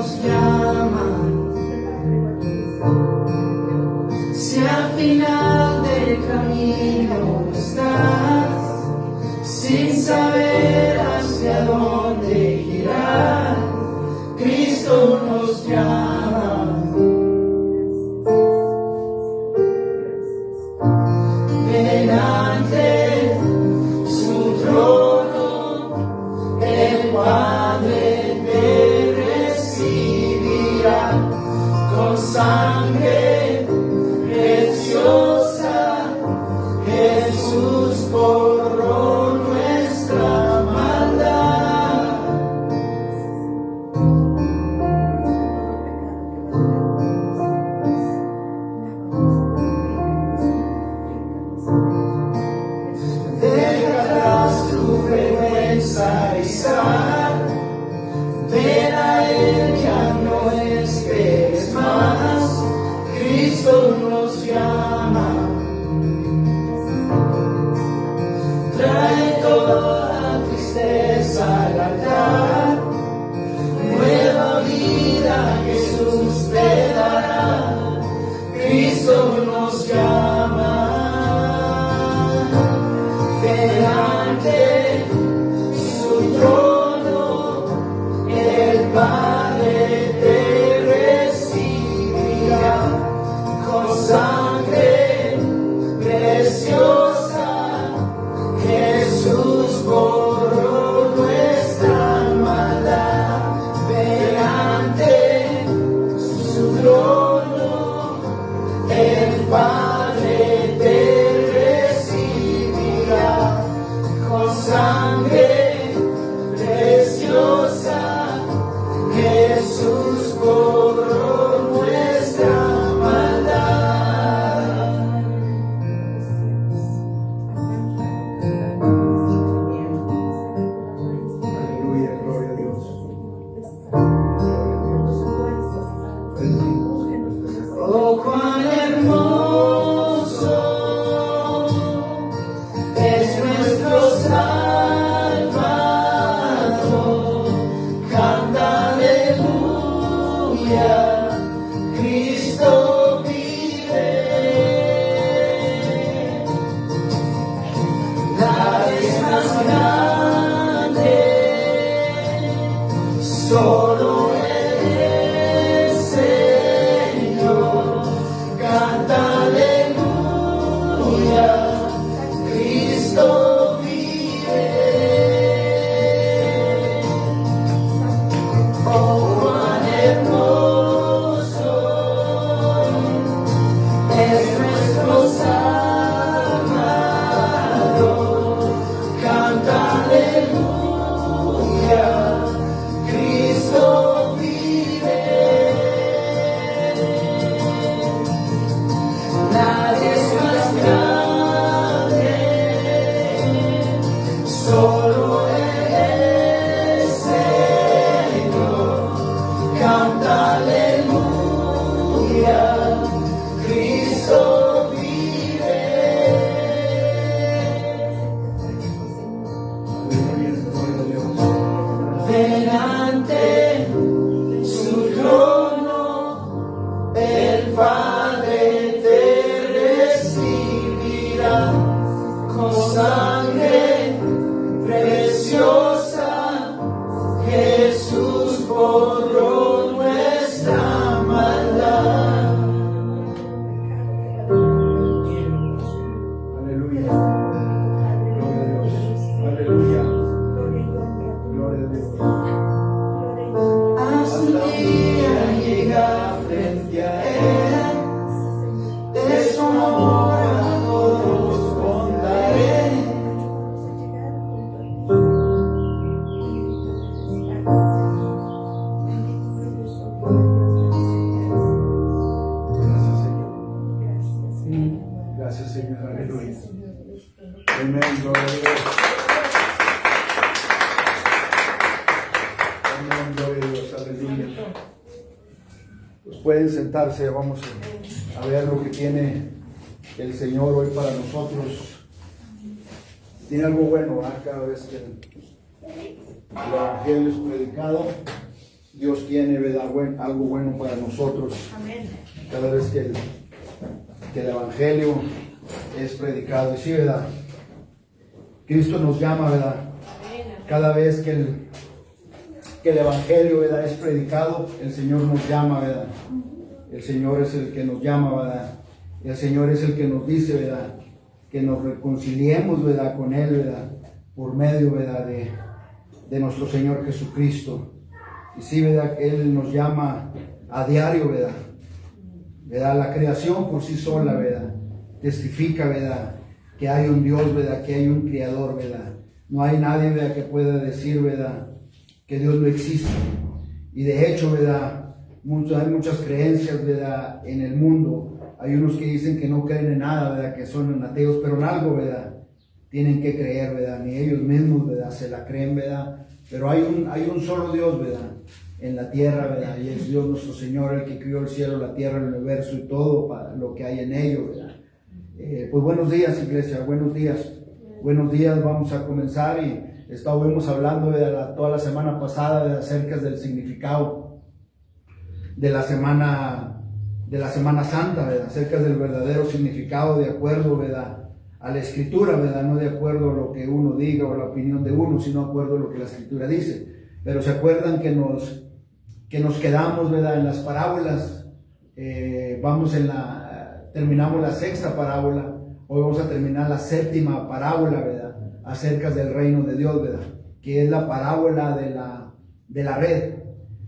nos llama. Si al final del camino estás, sin saber hacia dónde girar, Cristo nos llama. Delante su trono, el Padre te recibirá con sangre preciosa. Jesús borró nuestra maldad. Deja atrás tu vergüenza y sal. Ven a Él, ya no esperes más. Cristo nos llama. Trae toda tristeza al altar. Nueva vida Jesús te dará. Cristo nos llama. Delante su trono, el Padre te recibirá con sangre preciosa. Jesús borró nuestra maldad. Delante su trono, el Padre te recibirá con sangre preciosa. Jesús borró nuestra maldad. Aleluya, gloria a Dios. Oh, cuán hermoso es nuestro Salvador. Canta aleluya, Cristo vive. Nadie es más grande, solo Él es Señor. Canta aleluya, Cristo vive. Oh, cuán hermoso es nuestro Salvador. Canta aleluya, Cristo vive. Nadie es más grande, solo Él es Señor. Canta aleluya, Cristo vive. Aleluya, gloria a Dios. Delante su trono, el Padre te recibirá con sangre preciosa. Jesús borró nuestra maldad. Aleluya, gloria a Dios. Aleluya, gloria a Dios. Hasta un día llega frente a Él, de su amor a todos contaré. Gracias, Señor. Aleluya. Amén, gloria a Dios. Amén, gloria a Dios. Aleluya. Pues pueden sentarse, vamos a ver lo que tiene el Señor hoy para nosotros. Tiene algo bueno, ¿verdad? Cada vez que el Evangelio es predicado, Dios tiene, ¿verdad?, algo bueno para nosotros. Amén. Cada vez que el Evangelio es predicado. Y sí, ¿verdad? Cristo nos llama, ¿verdad? Cada vez que el Evangelio, ¿verdad?, es predicado, el Señor nos llama, ¿verdad? El Señor es el que nos llama, ¿verdad? El Señor es el que nos dice, ¿verdad?, que nos reconciliemos, ¿verdad?, con Él, ¿verdad?, por medio, ¿verdad?, de nuestro Señor Jesucristo. Y sí, ¿verdad?, que Él nos llama a diario, ¿verdad? ¿Verdad? La creación por sí sola, ¿verdad?, testifica, ¿verdad?, que hay un Dios, ¿verdad?, que hay un Creador, ¿verdad? No hay nadie, ¿verdad?, que pueda decir, ¿verdad?, que Dios no existe. Y de hecho, ¿verdad?, hay muchas creencias, ¿verdad?, en el mundo. Hay unos que dicen que no creen en nada, ¿verdad?, que son ateos, pero en algo, ¿verdad?, tienen que creer, ¿verdad? Ni ellos mismos, ¿verdad?, se la creen, ¿verdad? Pero hay un solo Dios, ¿verdad?, en la tierra, ¿verdad? Y es Dios nuestro Señor, el que crió el cielo, la tierra, el universo y todo para lo que hay en ello, ¿verdad? Pues buenos días, iglesia, buenos días. Buenos días, vamos a comenzar y estuvimos hablando toda la semana pasada, ¿verdad?, acerca del significado de la Semana Santa, ¿verdad?, acerca del verdadero significado de acuerdo, ¿verdad?, a la Escritura, ¿verdad?, no de acuerdo a lo que uno diga o la opinión de uno, sino de acuerdo a lo que la Escritura dice. Pero se acuerdan que nos quedamos, ¿verdad?, en las parábolas. Terminamos la sexta parábola, hoy vamos a terminar la séptima parábola, ¿verdad?, acerca del reino de Dios, ¿verdad?, que es la parábola de la red,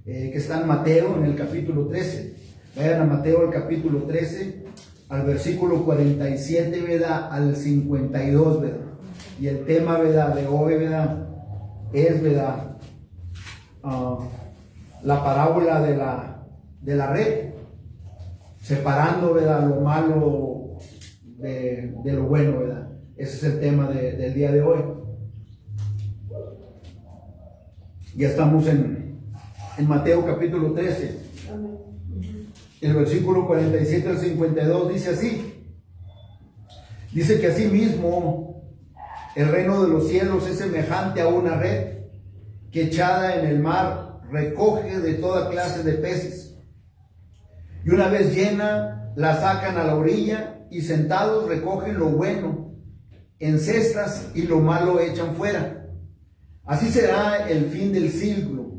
que está en Mateo, en el capítulo 13. Vayan a Mateo, el capítulo 13, al versículo 47, ¿verdad?, al 52, ¿verdad? Y el tema, ¿verdad?, de hoy, ¿verdad?, es, ¿verdad?, la parábola de la red, separando, ¿verdad?, lo malo de lo bueno, ¿verdad? Ese es el tema del día de hoy. Ya estamos en Mateo capítulo 13. El versículo 47 al 52 dice así. Dice que asimismo el reino de los cielos es semejante a una red que echada en el mar recoge de toda clase de peces. Y una vez llena, la sacan a la orilla y sentados recogen lo bueno en cestas y lo malo echan fuera. Así será el fin del siglo.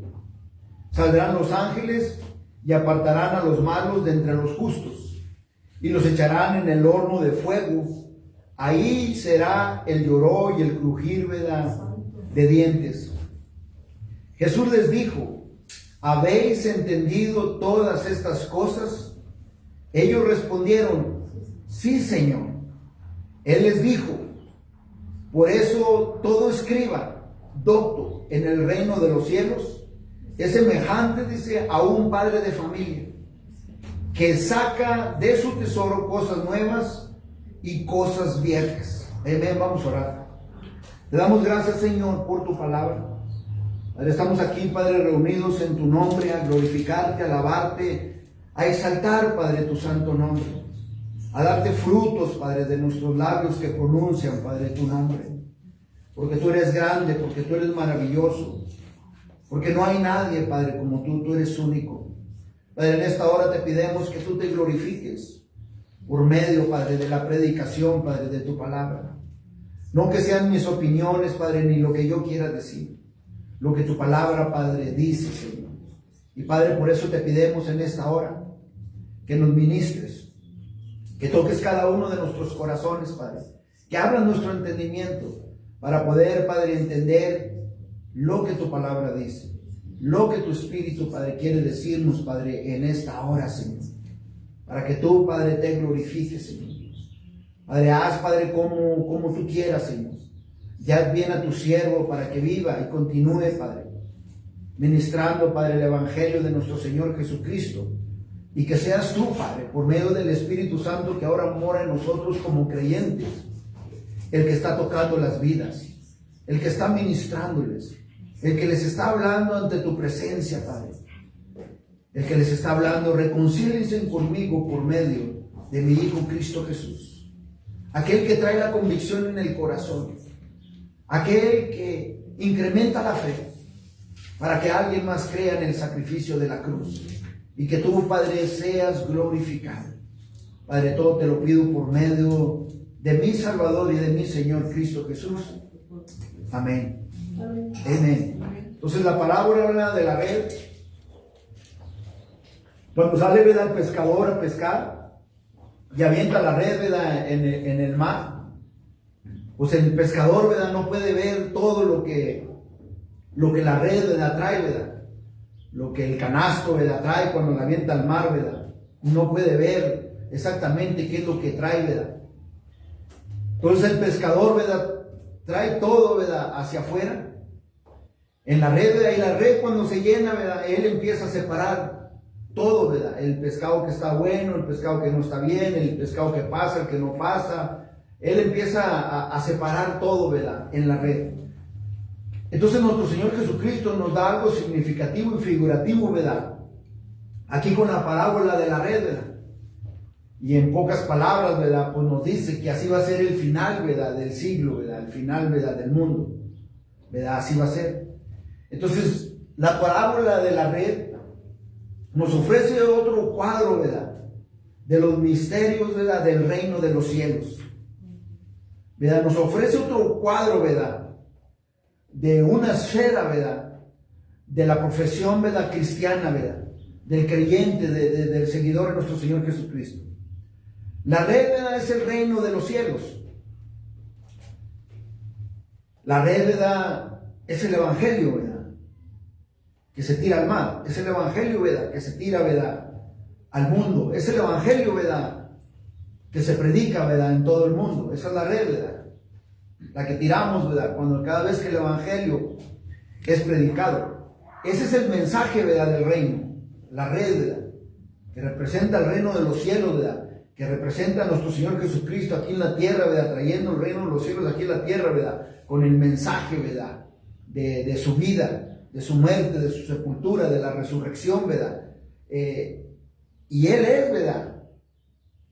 Saldrán los ángeles y apartarán a los malos de entre los justos y los echarán en el horno de fuego. Ahí será el lloró y el crujir, ¿verdad?, de dientes. Jesús les dijo: ¿habéis entendido todas estas cosas? Ellos respondieron: sí, Señor. Él les dijo: por eso todo escriba, docto en el reino de los cielos, es semejante, dice, a un padre de familia que saca de su tesoro cosas nuevas y cosas viejas. Amén. Vamos a orar. Te damos gracias, Señor, por tu palabra. Padre, estamos aquí, Padre, reunidos en tu nombre, a glorificarte, a alabarte, a exaltar, Padre, tu santo nombre, a darte frutos, Padre, de nuestros labios que pronuncian, Padre, tu nombre. Porque tú eres grande, porque tú eres maravilloso, porque no hay nadie, Padre, como tú eres único. Padre, en esta hora te pedimos que tú te glorifiques por medio, Padre, de la predicación, Padre, de tu palabra. No que sean mis opiniones, Padre, ni lo que yo quiera decir, lo que tu palabra, Padre, dice, Señor. Y Padre, por eso te pedimos en esta hora que nos ministres, que toques cada uno de nuestros corazones, Padre, que abras nuestro entendimiento para poder, Padre, entender lo que tu palabra dice, lo que tu Espíritu, Padre, quiere decirnos, Padre, en esta hora, Señor, para que tú, Padre, te glorifiques, Señor. Padre, haz, Padre, como tú quieras, Señor. Ya bien a tu siervo para que viva y continúe, Padre, ministrando, Padre, el Evangelio de nuestro Señor Jesucristo. Y que seas tú, Padre, por medio del Espíritu Santo que ahora mora en nosotros como creyentes, el que está tocando las vidas, el que está ministrándoles, el que les está hablando ante tu presencia, Padre, el que les está hablando: reconcíliense conmigo por medio de mi Hijo Cristo Jesús. Aquel que trae la convicción en el corazón, aquel que incrementa la fe, para que alguien más crea en el sacrificio de la cruz y que tú, Padre, seas glorificado. Padre, todo te lo pido por medio de mi Salvador y de mi Señor Cristo Jesús. Amén. Amén. Entonces la parábola, ¿verdad?, de la red, cuando sale, ¿verdad?, el pescador a pescar y avienta la red, ¿verdad?, en el mar, pues el pescador, ¿verdad?, no puede ver todo lo que la red, ¿verdad?, trae, ¿verdad?, lo que el canasto, ¿verdad?, trae cuando la avienta al mar, ¿verdad?, no puede ver exactamente qué es lo que trae, ¿verdad? Entonces el pescador, ¿verdad?, trae todo, ¿verdad?, hacia afuera en la red, ¿verdad?, y la red cuando se llena, ¿verdad?, él empieza a separar todo, ¿verdad?, el pescado que está bueno, el pescado que no está bien, el pescado que pasa, el que no pasa. Él empieza a separar todo, ¿verdad?, en la red. Entonces nuestro Señor Jesucristo nos da algo significativo y figurativo, ¿verdad?, aquí con la parábola de la red, ¿verdad? Y en pocas palabras, ¿verdad?, pues nos dice que así va a ser el final, ¿verdad?, del siglo, ¿verdad?, el final, ¿verdad?, del mundo, ¿verdad?, así va a ser. Entonces, la parábola de la red nos ofrece otro cuadro, ¿verdad?, de los misterios, ¿verdad?, del reino de los cielos, ¿verdad? Nos ofrece otro cuadro, ¿verdad?, de una esfera, ¿verdad?, de la profesión, ¿verdad?, cristiana, ¿verdad?, del creyente, del seguidor de nuestro Señor Jesucristo. La red, ¿verdad?, es el reino de los cielos. La red, ¿verdad?, es el evangelio, ¿verdad?, que se tira al mar. Es el evangelio, ¿verdad?, que se tira, ¿verdad?, al mundo. Es el evangelio, ¿verdad?, que se predica, ¿verdad?, en todo el mundo. Esa es la red, ¿verdad?, la que tiramos, ¿verdad?, cuando cada vez que el evangelio es predicado. Ese es el mensaje, ¿verdad?, del reino. La red, ¿verdad?, que representa el reino de los cielos, ¿verdad?, que representa a nuestro Señor Jesucristo aquí en la tierra, ¿verdad?, trayendo el reino de los cielos aquí en la tierra, ¿verdad?, con el mensaje, ¿verdad?, de su vida, de su muerte, de su sepultura, de la resurrección, ¿verdad? Y Él es, ¿verdad?,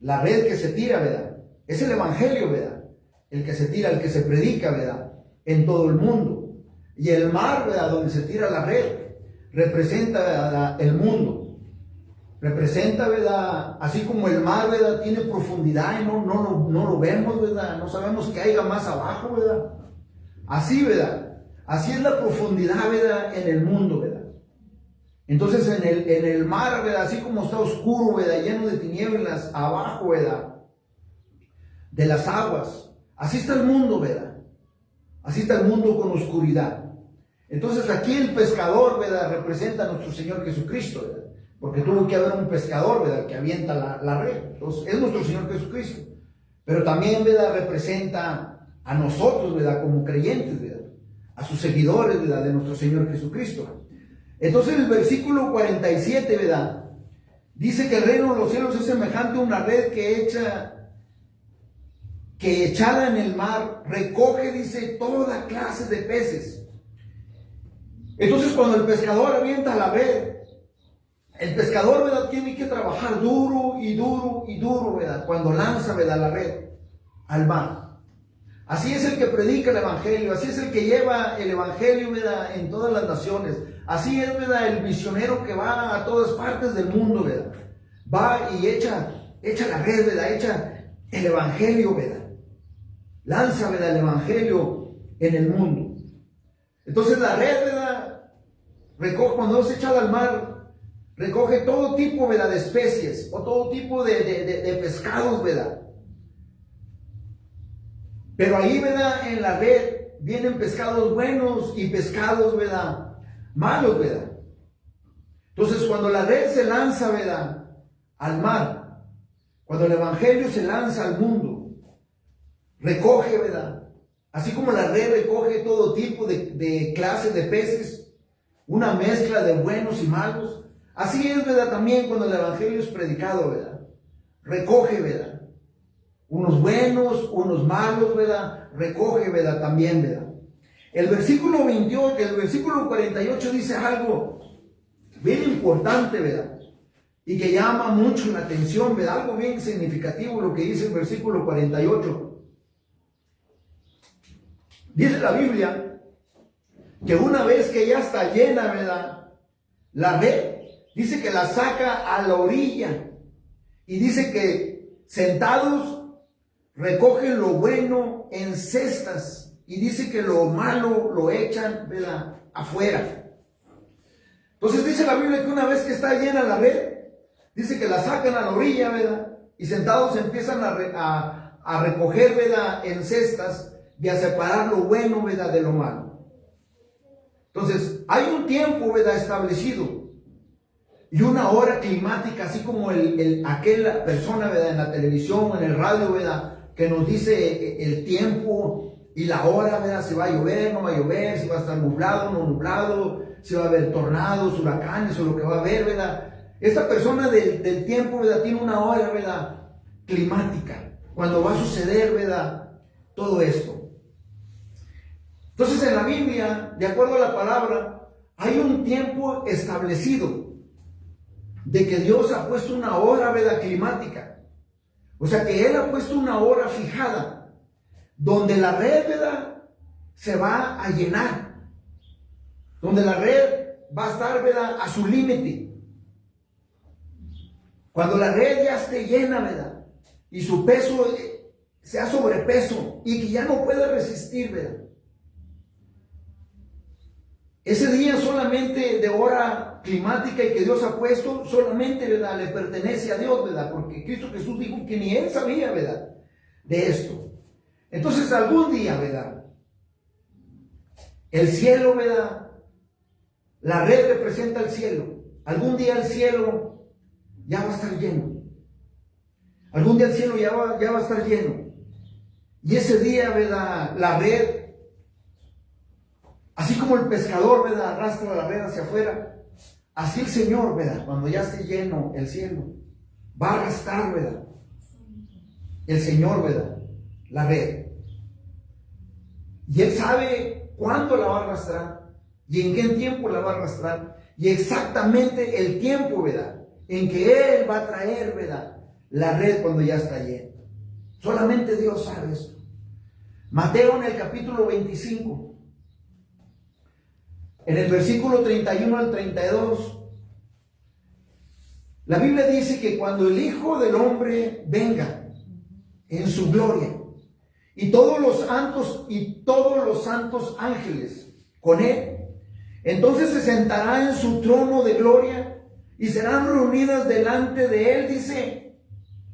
la red que se tira, ¿verdad? Es el evangelio, ¿verdad?, el que se tira, el que se predica, ¿verdad?, en todo el mundo. Y el mar, ¿verdad?, donde se tira la red, representa, ¿verdad?, el mundo. Representa, ¿verdad?, así como el mar, ¿verdad?, tiene profundidad y no lo vemos, ¿verdad?, no sabemos que haya más abajo, ¿verdad? Así, ¿verdad?, así es la profundidad, ¿verdad?, en el mundo, ¿verdad? Entonces en el mar, ¿verdad?, así como está oscuro, ¿verdad?, lleno de tinieblas abajo, ¿verdad?, de las aguas, así está el mundo, ¿verdad? Así está el mundo con oscuridad. Entonces aquí el pescador, ¿verdad?, representa a nuestro Señor Jesucristo, ¿verdad?, porque tuvo que haber un pescador, ¿verdad?, que avienta la red. Entonces es nuestro Señor Jesucristo. Pero también, ¿verdad?, representa a nosotros, ¿verdad?, como creyentes, ¿verdad?, a sus seguidores, ¿verdad?, de nuestro Señor Jesucristo. Entonces el versículo 47, ¿verdad?, dice que el reino de los cielos es semejante a una red que echada en el mar recoge, dice, toda clase de peces. Entonces cuando el pescador avienta la red, el pescador, ¿verdad?, tiene que trabajar duro y duro y duro, ¿verdad?, cuando lanza, ¿verdad?, la red al mar. Así es el que predica el evangelio, así es el que lleva el evangelio, ¿verdad?, en todas las naciones. Así es, ¿verdad?, el misionero que va a todas partes del mundo, ¿verdad?, va y echa la red, ¿verdad?, echa el evangelio, ¿verdad?, lanza, ¿verdad?, el evangelio en el mundo. Entonces la red, ¿verdad?, recoge, cuando es echada al mar, recoge todo tipo, ¿verdad?, de especies o todo tipo de pescados, ¿verdad? Pero ahí, ¿verdad?, en la red vienen pescados buenos y pescados, ¿verdad?, malos, ¿verdad? Entonces cuando la red se lanza, ¿verdad?, al mar, cuando el evangelio se lanza al mundo, recoge, ¿verdad?, así como la red recoge todo tipo de clases de peces, una mezcla de buenos y malos. Así es, ¿verdad?, también cuando el evangelio es predicado, ¿verdad?, recoge, ¿verdad?, unos buenos, unos malos, ¿verdad?, recoge, ¿verdad?, también, ¿verdad? El versículo 28, el versículo 48 dice algo bien importante, ¿verdad?, y que llama mucho la atención, ¿verdad?, algo bien significativo lo que dice el versículo 48. Dice la Biblia que una vez que ya está llena, ¿verdad? La red, dice que la saca a la orilla. Y dice que sentados recogen lo bueno en cestas. Y dice que lo malo lo echan, ¿verdad?, afuera. Entonces dice la Biblia que una vez que está llena la red, dice que la sacan a la orilla, ¿verdad? Y sentados empiezan a recoger, ¿verdad?, en cestas y a separar lo bueno, ¿verdad?, de lo malo. Entonces, hay un tiempo, ¿verdad?, establecido y una hora climática, así como aquella persona, ¿verdad?, en la televisión, en el radio, ¿verdad?, que nos dice el tiempo y la hora, ¿verdad?, si va a llover, no va a llover, si va a estar nublado, no nublado, si va a haber tornados, huracanes o lo que va a haber, ¿verdad? Esta persona del tiempo, ¿verdad?, tiene una hora, ¿verdad?, climática, cuando va a suceder, ¿verdad?, todo esto. Entonces, en la Biblia, de acuerdo a la palabra, hay un tiempo establecido de que Dios ha puesto una hora, ¿verdad?, climática. O sea, que Él ha puesto una hora fijada, donde la red, ¿verdad?, se va a llenar, donde la red va a estar, ¿verdad?, a su límite. Cuando la red ya esté llena, ¿verdad?, y su peso sea sobrepeso y que ya no pueda resistir, ¿verdad?, ese día solamente de hora climática y que Dios ha puesto, solamente, ¿verdad?, le pertenece a Dios, ¿verdad?, porque Cristo Jesús dijo que ni Él sabía, ¿verdad?, de esto. Entonces, algún día, ¿verdad?, el cielo, ¿verdad?, la red representa el cielo. Algún día el cielo ya va a estar lleno. Algún día el cielo ya va a estar lleno. Y ese día, ¿verdad?, la red, así como el pescador, ¿verdad?, arrastra la red hacia afuera, así el Señor, ¿verdad?, cuando ya esté lleno el cielo, va a arrastrar, ¿verdad?, el Señor, ¿verdad?, la red. Y Él sabe cuándo la va a arrastrar y en qué tiempo la va a arrastrar y exactamente el tiempo, ¿verdad?, en que Él va a traer, ¿verdad?, la red cuando ya está llena. Solamente Dios sabe esto. Mateo, en el capítulo 25, en el versículo 31 al 32, la Biblia dice que cuando el Hijo del Hombre venga en su gloria y todos los santos ángeles con Él, entonces se sentará en su trono de gloria y serán reunidas delante de Él, dice,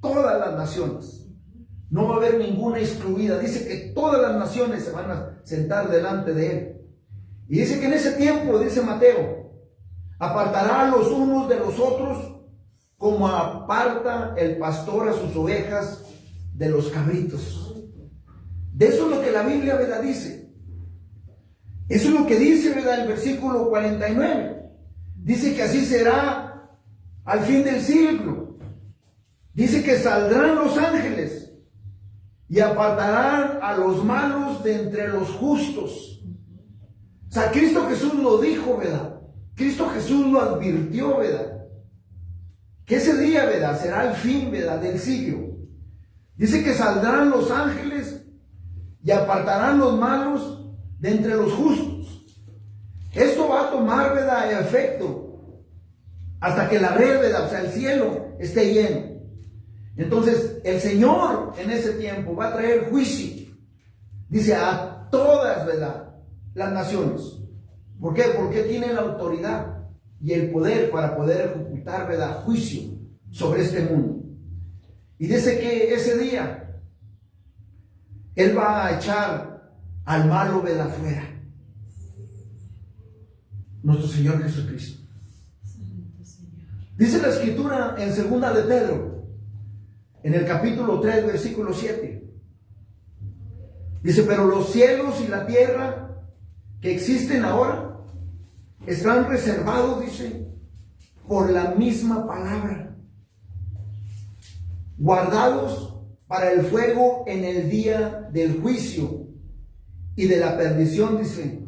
todas las naciones. No va a haber ninguna excluida. Dice que todas las naciones se van a sentar delante de Él. Y dice que en ese tiempo, dice Mateo, apartará a los unos de los otros como aparta el pastor a sus ovejas de los cabritos. De eso es lo que la Biblia, ¿verdad?, dice. Eso es lo que dice, ¿verdad?, el versículo 49. Dice que así será al fin del siglo. Dice que saldrán los ángeles y apartarán a los malos de entre los justos. O sea, Cristo Jesús lo dijo, ¿verdad? Cristo Jesús lo advirtió, ¿verdad?, que ese día, ¿verdad?, será el fin, ¿verdad?, del siglo. Dice que saldrán los ángeles y apartarán los malos de entre los justos. Esto va a tomar, ¿verdad?, efecto hasta que la red, ¿verdad?, o sea, el cielo esté lleno. Entonces, el Señor en ese tiempo va a traer juicio, dice, a todas, ¿verdad?, las naciones. ¿Por qué? Porque tiene la autoridad y el poder para poder ejecutar, ¿verdad?, juicio sobre este mundo. Y dice que ese día Él va a echar al malo, ¿verdad?, fuera. Nuestro Señor Jesucristo. Dice la Escritura en 2 de Pedro, en el capítulo 3, versículo 7. Dice, pero los cielos y la tierra que existen ahora están reservados, dice, por la misma palabra, guardados para el fuego en el día del juicio y de la perdición, dice,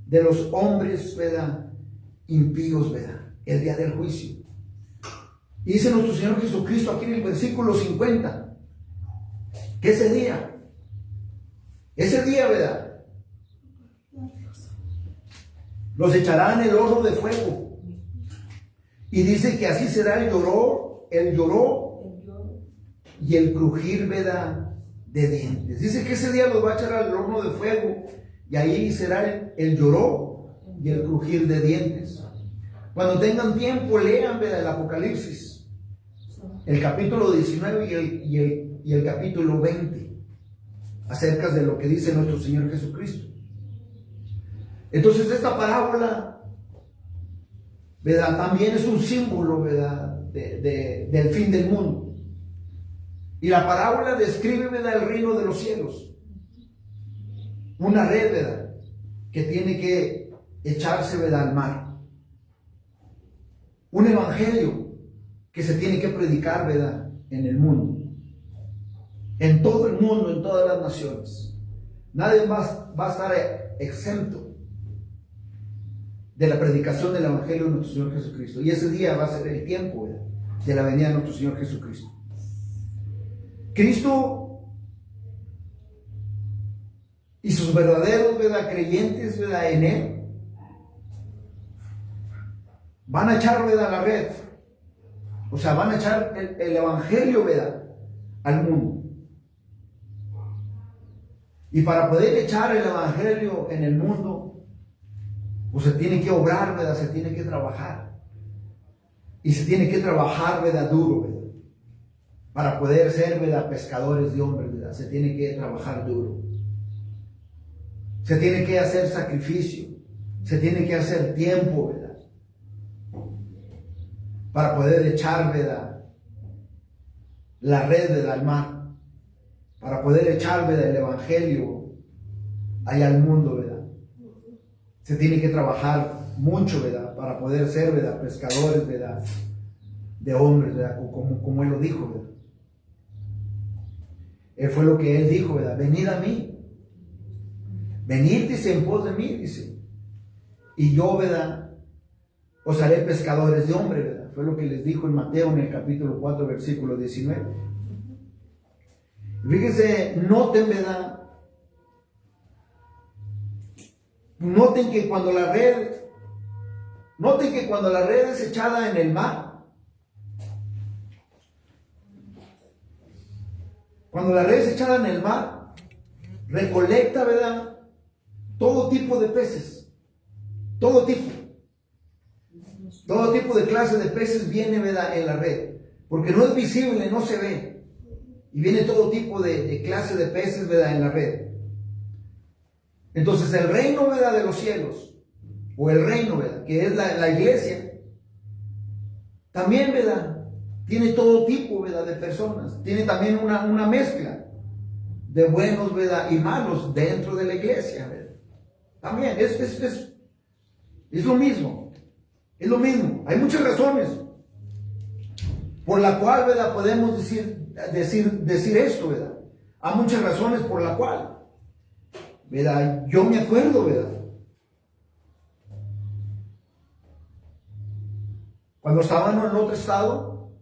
de los hombres, ¿verdad?, impíos, ¿verdad?, el día del juicio. Y dice nuestro Señor Jesucristo aquí en el versículo 50, que ese día, ¿verdad?, los echará en el horno de fuego. Y dice que así será el lloró y el crujir, ¿verdad?, de dientes. Dice que ese día los va a echar al horno de fuego y ahí será el lloró y el crujir de dientes. Cuando tengan tiempo, lean, ¿verdad?, el Apocalipsis, el capítulo 19 y el capítulo 20, acerca de lo que dice nuestro Señor Jesucristo. Entonces esta parábola, ¿verdad?, también es un símbolo, ¿verdad?, del fin del mundo. Y la parábola describe, ¿verdad?, el reino de los cielos. Una red, ¿verdad?, que tiene que echarse, ¿verdad?, al mar. Un evangelio que se tiene que predicar, ¿verdad?, en el mundo. En todo el mundo, en todas las naciones. Nadie más va a estar exento de la predicación del evangelio de nuestro Señor Jesucristo. Y ese día va a ser el tiempo, ¿verdad?, de la venida de nuestro Señor Jesucristo. Cristo y sus verdaderos, ¿verdad?, creyentes, ¿verdad?, en Él van a echar, ¿verdad?, la red. O sea, van a echar el evangelio, ¿verdad?, al mundo. Y para poder echar el evangelio en el mundo, pues se tiene que obrar, ¿verdad?, se tiene que trabajar. Y se tiene que trabajar, ¿verdad?, duro, ¿verdad?, para poder ser, ¿verdad?, pescadores de hombres, ¿verdad?, se tiene que trabajar duro. Se tiene que hacer sacrificio, se tiene que hacer tiempo, ¿verdad?, para poder echar, ¿verdad?, la red, ¿verdad?, al mar, para poder echar, ¿verdad?, el evangelio allá al mundo, ¿verdad? Se tiene que trabajar mucho, ¿verdad?, para poder ser, ¿verdad?, pescadores, ¿verdad?, de hombres, ¿verdad?, como Él lo dijo, ¿verdad? Fue lo que Él dijo, ¿verdad? Venid a mí. Venid, dice, en pos de mí, dice. Y yo, ¿verdad?, os haré pescadores de hombres, ¿verdad? Fue lo que les dijo en Mateo, en el capítulo 4, versículo 19. Fíjense, noten, ¿verdad? Noten que cuando la red es echada en el mar, cuando la red es echada en el mar, recolecta, ¿verdad?, todo tipo de peces, todo tipo de clase de peces viene, ¿verdad?, en la red, porque no es visible, no se ve, y viene todo tipo de clase de peces, ¿verdad?, en la red. Entonces el reino, ¿verdad?, de los cielos, o el reino, ¿verdad?, que es la iglesia, también, ¿verdad?, tiene todo tipo, ¿verdad?, de personas. Tiene también una mezcla de buenos, ¿verdad?, y malos dentro de la iglesia, ¿verdad? También es lo mismo. Es lo mismo. Hay muchas razones por la cual, ¿verdad?, podemos decir esto, ¿verdad? Hay muchas razones por la cual, ¿verdad? Yo me acuerdo, ¿verdad?, cuando estaban en otro estado,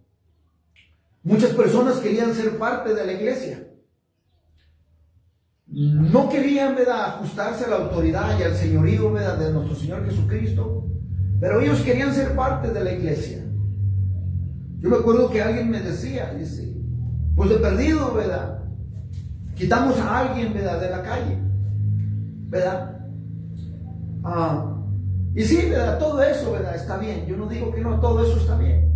muchas personas querían ser parte de la iglesia. No querían, ¿verdad?, ajustarse a la autoridad y al señorío, ¿verdad?, de nuestro Señor Jesucristo, pero ellos querían ser parte de la iglesia. Yo me acuerdo que alguien me decía, dice, pues de perdido, ¿verdad?, quitamos a alguien, ¿verdad?, de la calle, ¿verdad? Y sí, ¿verdad?, todo eso, ¿verdad?, está bien. Yo no digo que no, todo eso está bien.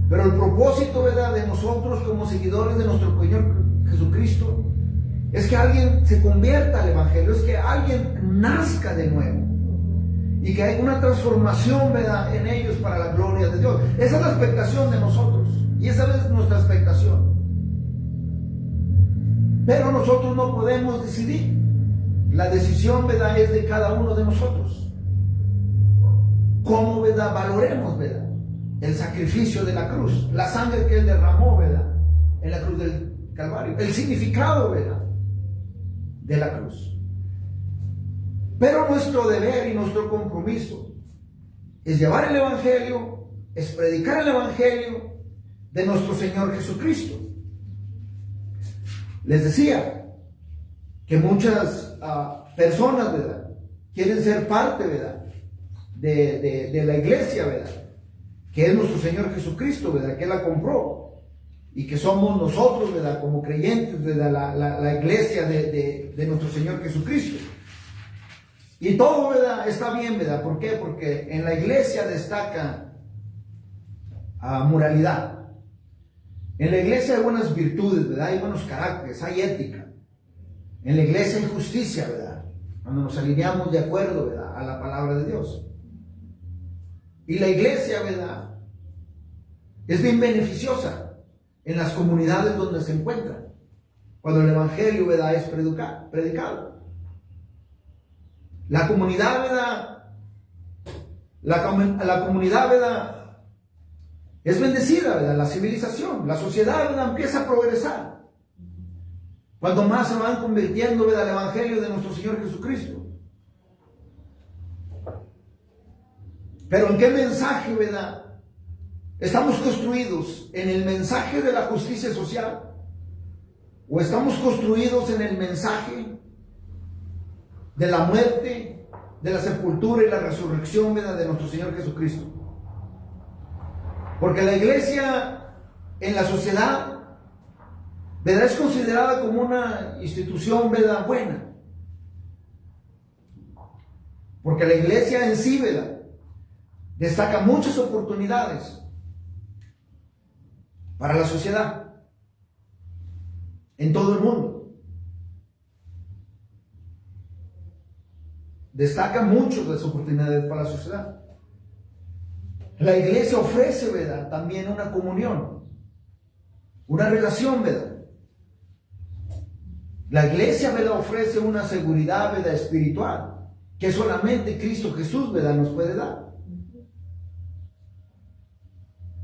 Pero el propósito, ¿verdad?, de nosotros como seguidores de nuestro Señor Jesucristo es que alguien se convierta al evangelio, es que alguien nazca de nuevo y que haya una transformación, ¿verdad?, en ellos para la gloria de Dios. Esa es la expectación de nosotros y esa es nuestra expectación. Pero nosotros no podemos decidir. La decisión, ¿verdad?, es de cada uno de nosotros. ¿Cómo, verdad?, valoremos, ¿verdad?, el sacrificio de la cruz, la sangre que Él derramó, ¿verdad?, en la cruz del Calvario, el significado, ¿verdad?, de la cruz. Pero nuestro deber y nuestro compromiso es llevar el evangelio, es predicar el evangelio de nuestro Señor Jesucristo. Les decía que muchas personas, ¿verdad?, quieren ser parte, ¿verdad? De la iglesia, ¿verdad? Que es nuestro Señor Jesucristo, ¿verdad? Que Él la compró. Y que somos nosotros, ¿verdad? Como creyentes, ¿verdad? La iglesia de nuestro Señor Jesucristo. Y todo, ¿verdad? Está bien, ¿verdad? ¿Por qué? Porque en la iglesia destaca moralidad. En la iglesia hay buenas virtudes, ¿verdad? Hay buenos caracteres, hay ética. En la iglesia hay justicia, ¿verdad? Cuando nos alineamos de acuerdo, ¿verdad? A la palabra de Dios. Y la iglesia, ¿verdad? Es bien beneficiosa en las comunidades donde se encuentra. Cuando el evangelio, ¿verdad? Es predicado. La comunidad, ¿verdad? La comunidad, ¿verdad? Es bendecida, ¿verdad? La civilización, la sociedad, ¿verdad? Empieza a progresar. Cuando más se van convirtiendo, ¿verdad? El evangelio de nuestro Señor Jesucristo. Pero ¿en qué mensaje, verdad? ¿Estamos construidos en el mensaje de la justicia social? ¿O estamos construidos en el mensaje de la muerte, de la sepultura y la resurrección, ¿verdad? De nuestro Señor Jesucristo? Porque la iglesia en la sociedad, ¿verdad? Es considerada como una institución, ¿verdad? Buena. Porque la iglesia en sí, ¿verdad? Destaca muchas oportunidades para la sociedad en todo el mundo. Destaca mucho las oportunidades para la sociedad. La iglesia ofrece, ¿verdad? También una comunión, una relación, ¿verdad? La iglesia, ¿verdad? Ofrece una seguridad, ¿verdad? Espiritual, que solamente Cristo Jesús, ¿verdad? Nos puede dar.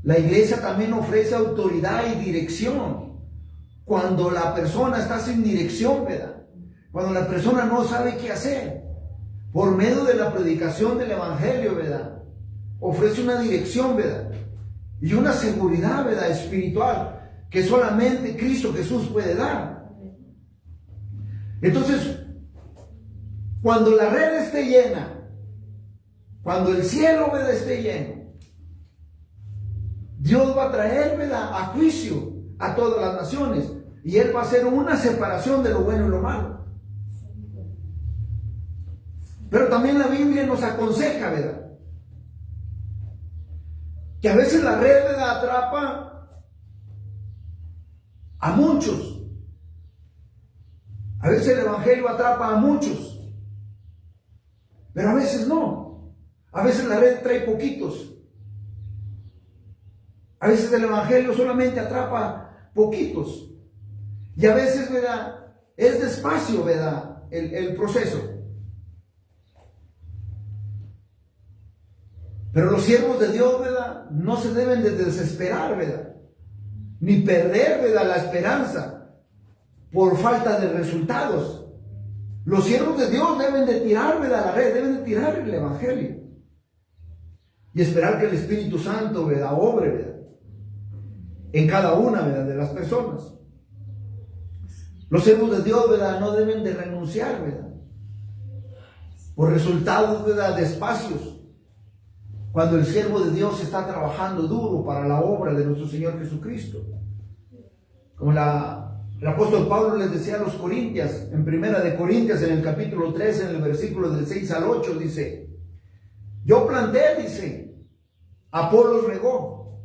La iglesia también ofrece autoridad y dirección. Cuando la persona está sin dirección, ¿verdad? Cuando la persona no sabe qué hacer, por medio de la predicación del evangelio, ¿verdad? Ofrece una dirección, ¿verdad? Y una seguridad, ¿verdad? Espiritual, que solamente Cristo Jesús puede dar. Entonces, cuando la red esté llena, cuando el cielo, ¿verdad? Esté lleno, Dios va a traer, ¿verdad? A juicio a todas las naciones. Y Él va a hacer una separación de lo bueno y lo malo. Pero también la Biblia nos aconseja, ¿verdad? Que a veces la red, ¿verdad? Atrapa a muchos. A veces el evangelio atrapa a muchos. Pero a veces no. A veces la red trae poquitos. A veces el evangelio solamente atrapa poquitos. Y a veces, ¿verdad? Es despacio, ¿verdad? El proceso. Pero los siervos de Dios, ¿verdad? No se deben de desesperar, ¿verdad? Ni perder, ¿verdad? La esperanza por falta de resultados. Los siervos de Dios deben de tirar, ¿verdad? La red, deben de tirar el evangelio. Y esperar que el Espíritu Santo, ¿verdad? Obre, ¿verdad? En cada una, ¿verdad? De las personas. Los siervos de Dios, ¿verdad? No deben de renunciar, ¿verdad? Por resultados, ¿verdad? Despacios. Cuando el siervo de Dios está trabajando duro para la obra de nuestro Señor Jesucristo. Como el apóstol Pablo les decía a los Corintios, en Primera de Corintios, en el capítulo 3, en el versículo del 6 al 8, dice: yo planté, dice, Apolos regó,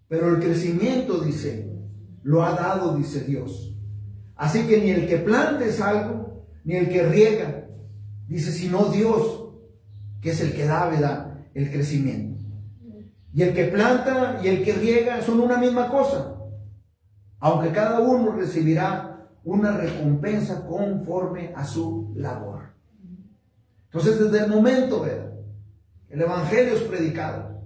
pero el crecimiento, dice, lo ha dado, dice Dios. Así que ni el que planta es algo, ni el que riega, dice, sino Dios, que es el que da, ¿verdad?, el crecimiento. Y el que planta y el que riega son una misma cosa, aunque cada uno recibirá una recompensa conforme a su labor. Entonces, desde el momento, ¿verdad?, el evangelio es predicado,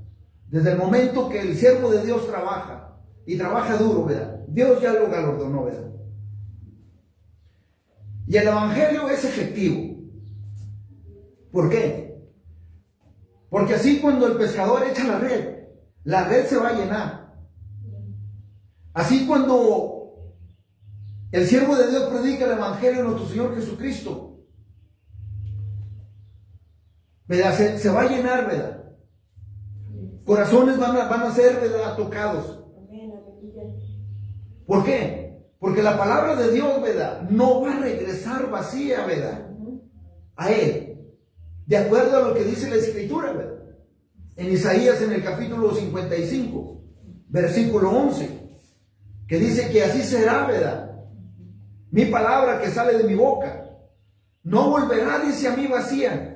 desde el momento que el siervo de Dios trabaja, y trabaja duro, ¿verdad?, Dios ya lo galardonó, ¿verdad? Y el evangelio es efectivo. ¿Por qué? Porque así cuando el pescador echa la red se va a llenar. Así cuando el siervo de Dios predica el evangelio de nuestro Señor Jesucristo, ¿verdad? Se va a llenar, ¿verdad? Corazones van a ser, ¿verdad?, tocados. ¿Por qué? Porque la palabra de Dios, ¿verdad?, no va a regresar vacía, ¿verdad?, a Él, de acuerdo a lo que dice la Escritura, ¿verdad? En Isaías, en el capítulo 55, versículo 11, que dice que así será, ¿verdad? Mi palabra que sale de mi boca no volverá, dice, a mí vacía,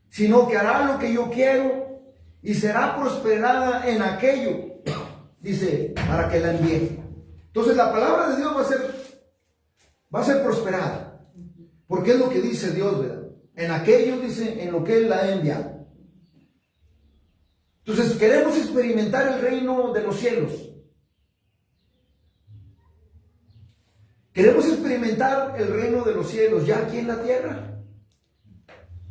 sino que hará lo que yo quiero y será prosperada en aquello, dice, para que la envíe. Entonces la palabra de Dios va a ser prosperada, porque es lo que dice Dios, ¿verdad? En aquello, dice, en lo que Él la ha enviado. Entonces queremos experimentar el reino de los cielos. Queremos experimentar el reino de los cielos ya aquí en la tierra.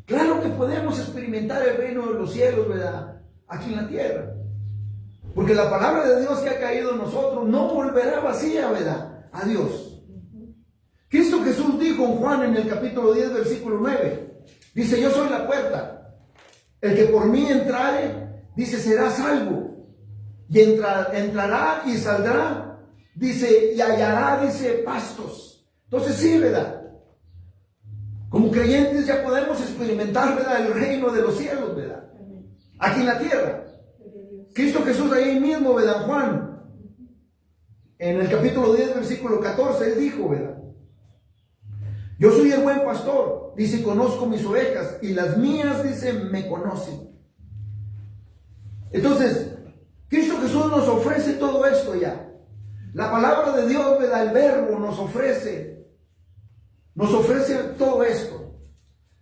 Claro que podemos experimentar el reino de los cielos, ¿verdad?, aquí en la tierra. Porque la palabra de Dios que ha caído en nosotros no volverá vacía, ¿verdad?, a Dios. Cristo Jesús dijo en Juan, en el capítulo 10, versículo 9, dice, yo soy la puerta. El que por mí entrare, dice, será salvo. Y entrará y saldrá, dice, y hallará, dice, pastos. Entonces sí, ¿verdad? Como creyentes ya podemos experimentar, ¿verdad?, el reino de los cielos, ¿verdad?, aquí en la tierra. Cristo Jesús ahí mismo, ¿verdad?, Juan, en el capítulo 10, versículo 14, Él dijo, ¿verdad? Yo soy el buen pastor, dice, conozco mis ovejas, y las mías, dice, me conocen. Entonces, Cristo Jesús nos ofrece todo esto ya. La palabra de Dios, ¿verdad?, el verbo nos ofrece todo esto.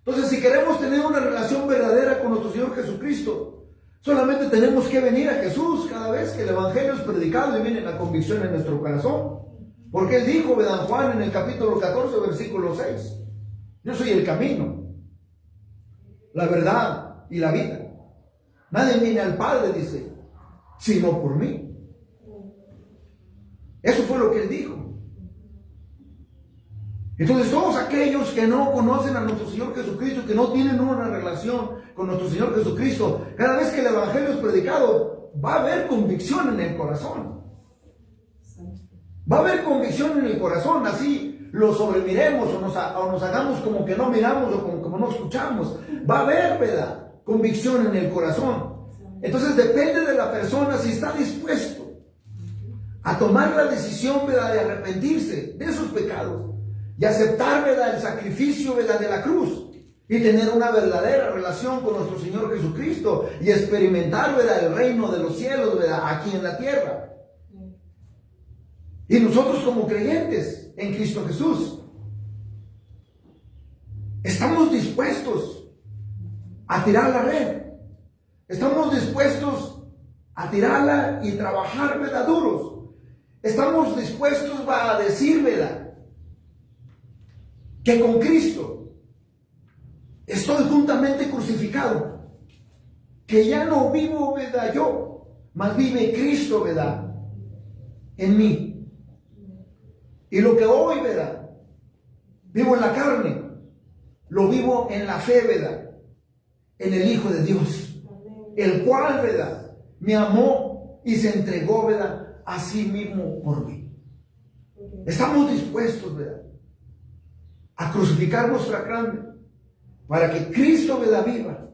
Entonces, si queremos tener una relación verdadera con nuestro Señor Jesucristo, solamente tenemos que venir a Jesús cada vez que el evangelio es predicado y viene la convicción en nuestro corazón. Porque Él dijo, ¿verdad?, Juan, en el capítulo 14, versículo 6, yo soy el camino, la verdad y la vida. Nadie viene al Padre, dice, sino por mí. Eso fue lo que Él dijo. Entonces todos aquellos que no conocen a nuestro Señor Jesucristo, que no tienen una relación con nuestro Señor Jesucristo, cada vez que el evangelio es predicado, va a haber convicción en el corazón. Va a haber convicción en el corazón, así lo sobremiremos o nos hagamos como que no miramos o como no escuchamos. Va a haber, ¿verdad?, convicción en el corazón. Entonces depende de la persona si está dispuesto a tomar la decisión, ¿verdad?, de arrepentirse de sus pecados y aceptar, ¿verdad?, el sacrificio, ¿verdad?, de la cruz y tener una verdadera relación con nuestro Señor Jesucristo y experimentar, ¿verdad?, el reino de los cielos, ¿verdad?, aquí en la tierra. Y nosotros como creyentes en Cristo Jesús estamos dispuestos a tirar la red. Estamos dispuestos a tirarla y trabajar, ¿verdad?, duros. Estamos dispuestos a decir, ¿verdad?, que con Cristo estoy juntamente crucificado. Que ya no vivo, ¿verdad?, yo, mas vive Cristo, ¿verdad?, en mí. Y lo que hoy, ¿verdad?, vivo en la carne, lo vivo en la fe, ¿verdad?, en el Hijo de Dios, el cual, ¿verdad?, me amó y se entregó, ¿verdad?, a sí mismo por mí. Estamos dispuestos, ¿verdad?, a crucificar nuestra carne para que Cristo, ¿verdad?, viva.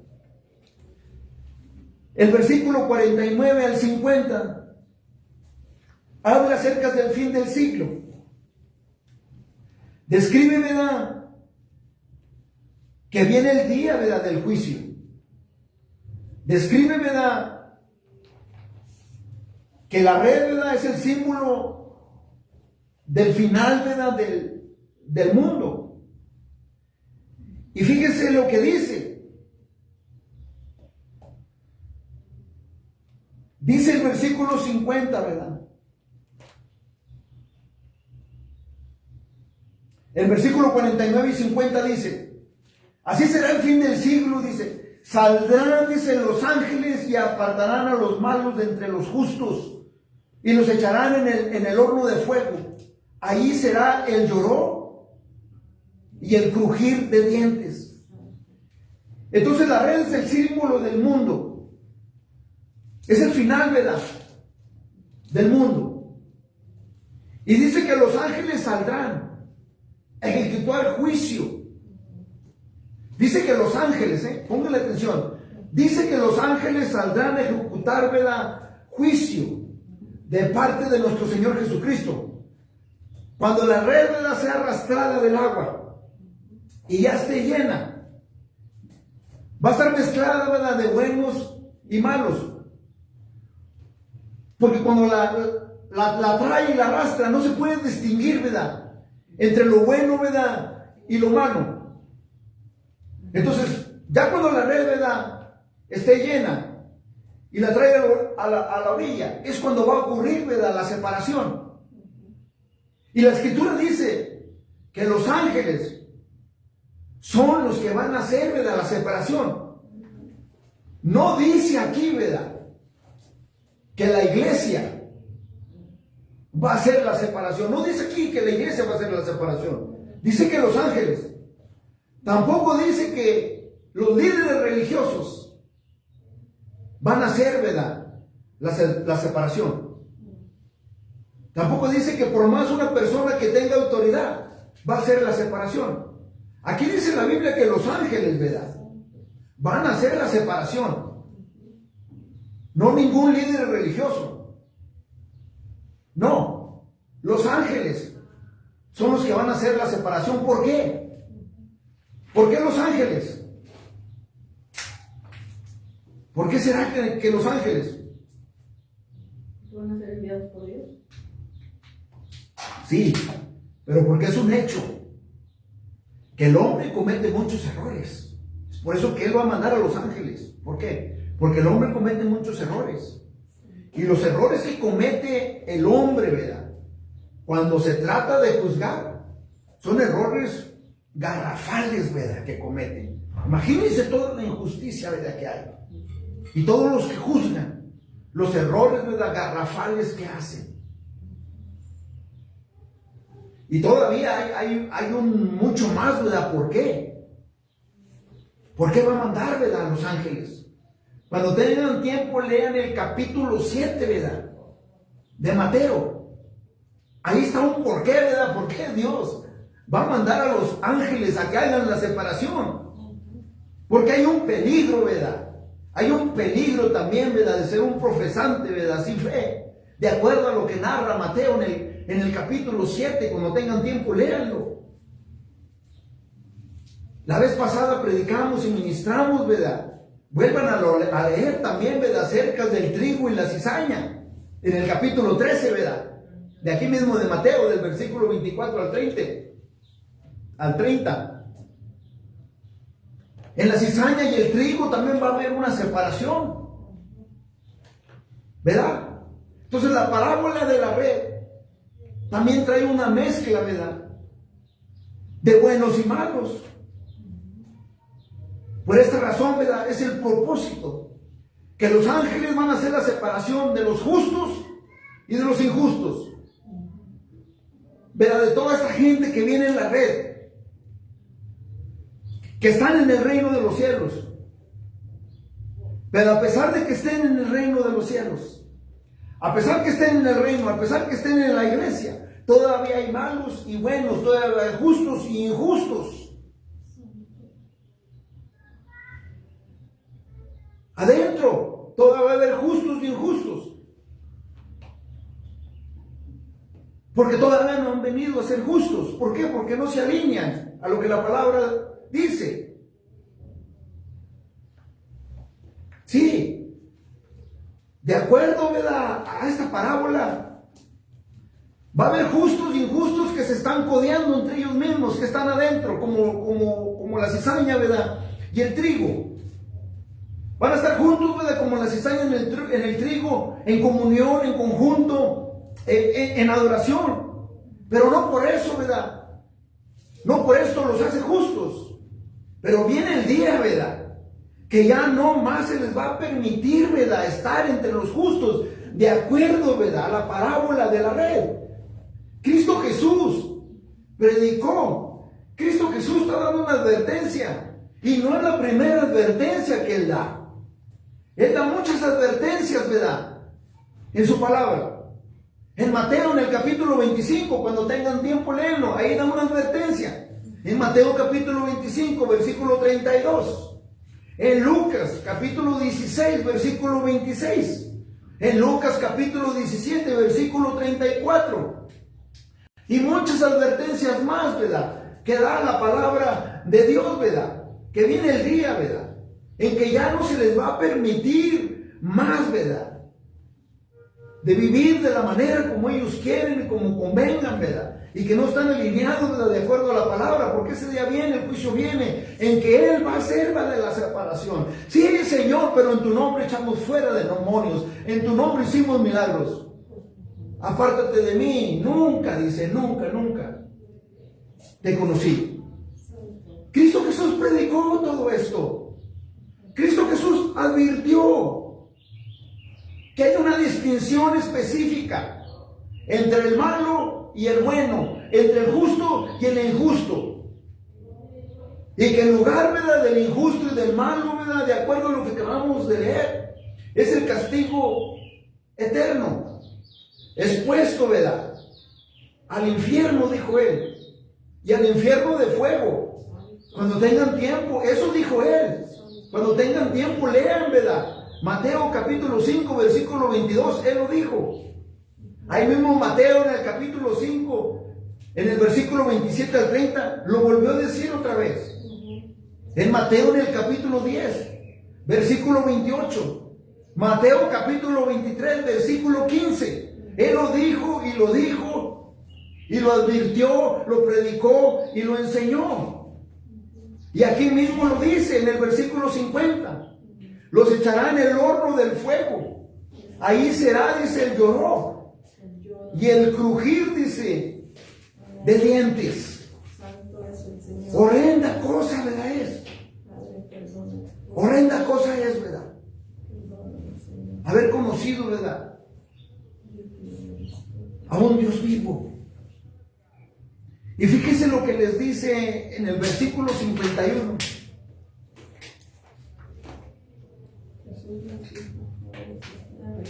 El versículo 49 al 50 habla acerca del fin del siglo. Describe, ¿verdad?, que viene el día, ¿verdad?, del juicio. Describe, ¿verdad?, que la red, ¿verdad?, es el símbolo del final, ¿verdad?, del mundo. Y fíjense lo que dice. Dice el versículo 50, ¿verdad? El versículo 49 y 50 dice, así será el fin del siglo, dice, saldrán, dice, los ángeles y apartarán a los malos de entre los justos y los echarán en el horno de fuego. Ahí será el lloró y el crujir de dientes. Entonces la red es el símbolo del mundo. Es el final, ¿verdad? Del mundo. Y dice que los ángeles saldrán a ejecutar juicio. Dice que los ángeles, pónganle atención, dice que los ángeles saldrán a ejecutar, ¿verdad?, juicio de parte de nuestro Señor Jesucristo. Cuando la red, ¿verdad?, sea arrastrada del agua y ya esté llena, va a estar mezclada, ¿verdad?, de buenos y malos. Porque cuando la trae y la arrastra, no se puede distinguir, ¿verdad?, entre lo bueno, ¿verdad?, y lo malo. Entonces, ya cuando la red, ¿verdad?, esté llena y la trae a la orilla, es cuando va a ocurrir, ¿verdad?, la separación. Y la Escritura dice que los ángeles son los que van a hacer, ¿verdad?, la separación. No dice aquí, ¿verdad?, que la iglesia va a hacer la separación. No dice aquí que la iglesia va a hacer la separación. Dice que los ángeles. Tampoco dice que los líderes religiosos van a hacer, ¿verdad?, la separación. Tampoco dice que por más una persona que tenga autoridad va a hacer la separación. Aquí dice la Biblia que los ángeles, ¿verdad?, van a hacer la separación. No ningún líder religioso. No, los ángeles son los que van a hacer la separación. ¿Por qué? ¿Por qué los ángeles? ¿Por qué será que los ángeles van a ser enviados por Dios? Sí, pero porque es un hecho que el hombre comete muchos errores. Es por eso que Él va a mandar a los ángeles. ¿Por qué? Porque el hombre comete muchos errores. Y los errores que comete el hombre, ¿verdad?, cuando se trata de juzgar, son errores garrafales, ¿verdad?, que cometen. Imagínense toda la injusticia, ¿verdad?, que hay. Y todos los que juzgan, los errores, ¿verdad?, garrafales que hacen. Y todavía hay mucho más, ¿verdad? ¿Por qué? ¿Por qué va a mandar, ¿verdad?, a los ángeles? Cuando tengan tiempo, lean el capítulo 7, ¿verdad?, de Mateo. Ahí está un por qué, ¿verdad? ¿Por qué Dios va a mandar a los ángeles a que hagan la separación? Porque hay un peligro, ¿verdad? Hay un peligro también, ¿verdad?, de ser un profesante, ¿verdad?, sin fe. De acuerdo a lo que narra Mateo en el capítulo 7, cuando tengan tiempo, léanlo. La vez pasada predicamos y ministramos, ¿verdad? Vuelvan a leer también, ¿verdad?, acerca del trigo y la cizaña. En el capítulo 13, ¿verdad?, de aquí mismo de Mateo, del versículo 24 al 30. En la cizaña y el trigo también va a haber una separación, ¿verdad? Entonces la parábola de la red también trae una mezcla, ¿verdad?, de buenos y malos. Por esta razón, ¿verdad?, es el propósito que los ángeles van a hacer la separación de los justos y de los injustos, ¿verdad?, de toda esta gente que viene en la red, que están en el reino de los cielos. Pero a pesar de que estén en el reino de los cielos, a pesar que estén en el reino, a pesar que estén en la iglesia, todavía hay malos y buenos, todavía hay justos y injustos. Adentro todavía va a haber justos y injustos. Porque todavía no han venido a ser justos. ¿Por qué? Porque no se alinean a lo que la palabra dice. Sí, de acuerdo, ¿verdad?, a esta parábola, va a haber justos y injustos que se están codeando entre ellos mismos, que están adentro, como la cizaña, ¿verdad?, y el trigo. Van a estar juntos, ¿verdad?, como la cizaña en el trigo, en comunión, en conjunto, en adoración. Pero no por eso, ¿verdad?, no por esto los hace justos. Pero viene el día, ¿verdad?, que ya no más se les va a permitir, ¿verdad?, estar entre los justos, de acuerdo, ¿verdad?, a la parábola de la red. Cristo Jesús predicó. Cristo Jesús está dando una advertencia. Y no es la primera advertencia que Él da. Él da muchas advertencias, ¿verdad? En su palabra. En Mateo, en el capítulo 25, cuando tengan tiempo, léenlo. Ahí da una advertencia. En Mateo capítulo 25, versículo 32. En Lucas capítulo 16, versículo 26. En Lucas capítulo 17, versículo 34. Y muchas advertencias más, ¿verdad? Que da la palabra de Dios, ¿verdad? Que viene el día, ¿verdad? En que ya no se les va a permitir más, ¿verdad? De vivir de la manera como ellos quieren y como convengan, ¿verdad? Y que no están alineados, ¿verdad? De acuerdo a la palabra, porque ese día viene, el juicio viene, en que Él va a hacer, ¿verdad? De la separación. Sí, Señor, pero en tu nombre echamos fuera de demonios, en tu nombre hicimos milagros. Apártate de mí, nunca, dice, nunca te conocí. Cristo Jesús predicó todo esto. Cristo Jesús advirtió que hay una distinción específica entre el malo y el bueno, entre el justo y el injusto. Y que en lugar, ¿verdad?, del injusto y del malo, ¿verdad?, de acuerdo a lo que acabamos de leer, es el castigo eterno, expuesto, ¿verdad?, al infierno, dijo Él, y al infierno de fuego. Cuando tengan tiempo, eso dijo Él. Cuando tengan tiempo, lean, ¿verdad? Mateo capítulo 5, versículo 22, Él lo dijo. Ahí mismo Mateo en el capítulo 5, en el versículo 27 al 30, lo volvió a decir otra vez. En Mateo en el capítulo 10, versículo 28. Mateo capítulo 23, versículo 15. Él lo dijo y lo dijo, y lo advirtió, lo predicó y lo enseñó. Y aquí mismo lo dice en el versículo 50. Los echará en el horno del fuego. Ahí será, dice, el lloró y el crujir, dice, de dientes. Horrenda cosa, ¿verdad? Es. Horrenda cosa es, ¿verdad? Haber conocido, ¿verdad?, a un Dios vivo. Y fíjense lo que les dice en el versículo 51.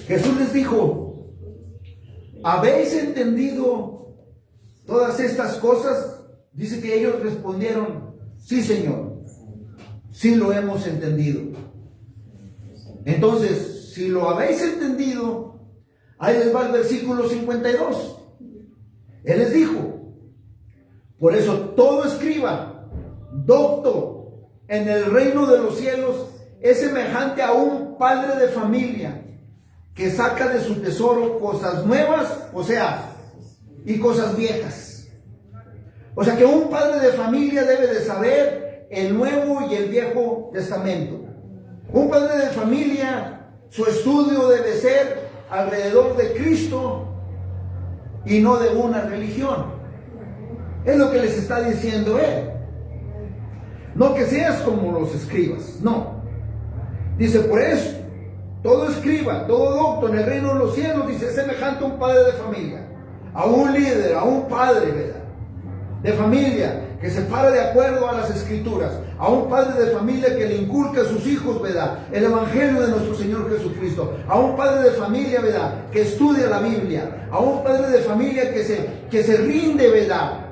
Jesús les dijo: ¿habéis entendido todas estas cosas? Dice que ellos respondieron: sí, Señor, sí lo hemos entendido. Entonces, si lo habéis entendido, ahí les va el versículo 52. Él les dijo: por eso todo escriba, docto en el reino de los cielos, es semejante a un padre de familia que saca de su tesoro cosas nuevas, o sea, y cosas viejas. O sea que un padre de familia debe de saber el Nuevo y el Viejo Testamento. Un padre de familia, su estudio debe ser alrededor de Cristo y no de una religión. Es lo que les está diciendo Él. No que seas como los escribas, no. Dice, por eso, todo escriba, todo docto en el reino de los cielos, dice, es semejante a un padre de familia, a un líder, a un padre, ¿verdad?, de familia, que se para de acuerdo a las escrituras, a un padre de familia que le inculca a sus hijos, ¿verdad?, el evangelio de nuestro Señor Jesucristo, a un padre de familia, ¿verdad?, que estudia la Biblia, a un padre de familia que se rinde, ¿verdad?,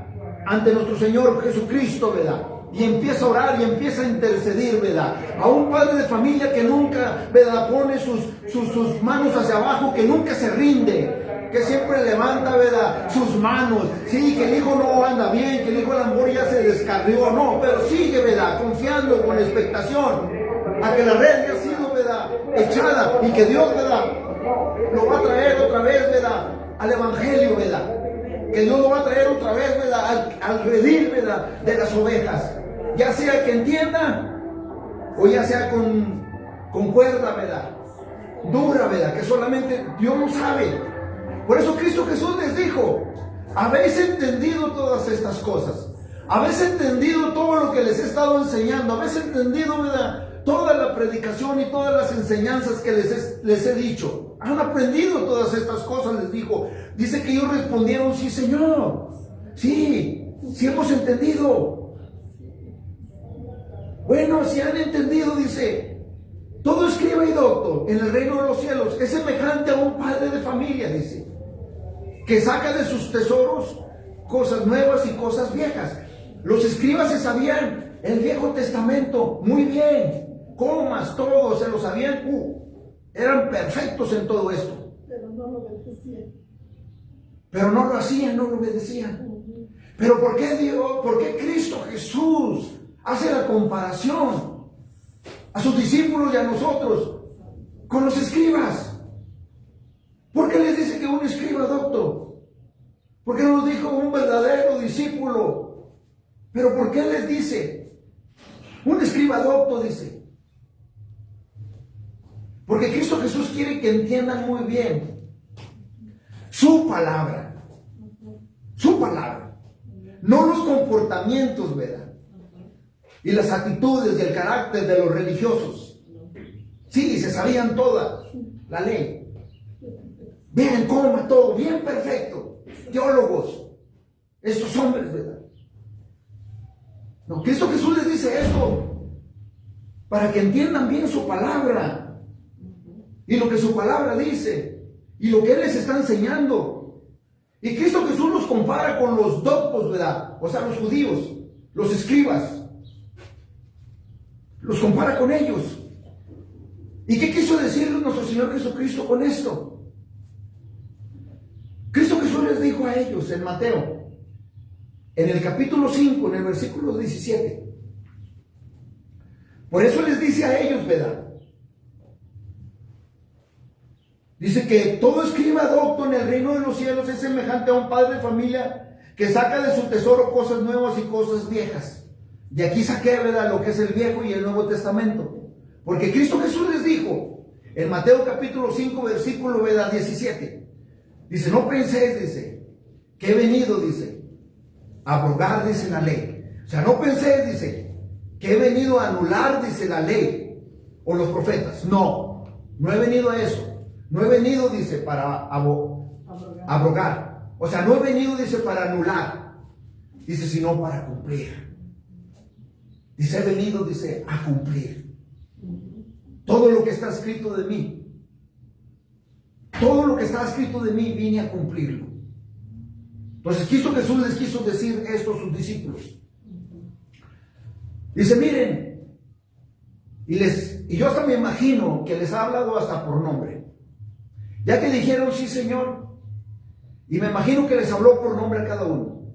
ante nuestro Señor Jesucristo, ¿verdad?, y empieza a orar y empieza a interceder, ¿verdad?, a un padre de familia que nunca, ¿verdad?, pone sus manos hacia abajo, que nunca se rinde, que siempre levanta, ¿verdad?, sus manos. Sí, que el hijo no anda bien, que el hijo a lo mejor ya se descarrió, no, pero sigue, ¿verdad?, confiando con expectación a que la red ya ha sido, ¿verdad?, echada, y que Dios, ¿verdad?, lo va a traer otra vez, ¿verdad?, al evangelio, ¿verdad?, que Dios lo va a traer otra vez, ¿verdad?, al redil, ¿verdad?, de las ovejas, ya sea que entienda o ya sea con cuerda, ¿verdad?, dura, ¿verdad?, que solamente Dios lo sabe. Por eso Cristo Jesús les dijo: ¿habéis entendido todas estas cosas? ¿Habéis entendido todo lo que les he estado enseñando? ¿Habéis entendido, ¿verdad?, toda la predicación y todas las enseñanzas que les he dicho? ¿Han aprendido todas estas cosas?, les dijo. Dice que ellos respondieron: sí, Señor, sí hemos entendido. Bueno, si han entendido, dice, todo escriba y doctor en el reino de los cielos es semejante a un padre de familia, dice, que saca de sus tesoros cosas nuevas y cosas viejas. Los escribas se sabían el Viejo Testamento muy bien, comas, todo, se lo sabían, eran perfectos en todo esto. Pero no lo obedecían. Pero no lo hacían, no lo obedecían. Pero ¿por qué Dios, por qué Cristo Jesús hace la comparación a sus discípulos y a nosotros con los escribas? ¿Por qué les dice que un escriba docto? ¿Por qué no nos dijo un verdadero discípulo? Pero ¿por qué les dice un escriba docto? Dice, porque Cristo Jesús quiere que entiendan muy bien su palabra, no los comportamientos, ¿verdad? Y las actitudes y el carácter de los religiosos. Sí, se sabían toda la ley. Bien, coma, todo, bien perfecto. Teólogos, estos hombres, ¿verdad? No, Cristo Jesús les dice esto para que entiendan bien su palabra y lo que su palabra dice y lo que Él les está enseñando. Y Cristo Jesús los compara con los doctos, ¿verdad? O sea, los judíos, los escribas. Los compara con ellos. ¿Y qué quiso decirles nuestro Señor Jesucristo con esto? Cristo Jesús les dijo a ellos en Mateo, en el capítulo 5, en el versículo 17. Por eso les dice a ellos, ¿verdad? Dice que todo escriba docto en el reino de los cielos es semejante a un padre de familia que saca de su tesoro cosas nuevas y cosas viejas. De aquí saqué, ¿verdad?, lo que es el Viejo y el Nuevo Testamento. Porque Cristo Jesús les dijo, en Mateo capítulo 5, versículo, ¿verdad?, 17. Dice, no penséis, dice, que he venido, dice, a abrogar, dice, la ley. O sea, no penséis, dice, que he venido a anular, dice, la ley o los profetas. No he venido a eso. No he venido, dice, para abrogar. O sea, no he venido, dice, para anular. Dice, sino para cumplir. Dice, he venido, dice, a cumplir. Todo lo que está escrito de mí. Todo lo que está escrito de mí, vine a cumplirlo. Entonces, Cristo Jesús les quiso decir esto a sus discípulos. Dice, miren, y yo hasta me imagino que les ha hablado hasta por nombre. Ya que dijeron, sí, Señor, y me imagino que les habló por nombre a cada uno.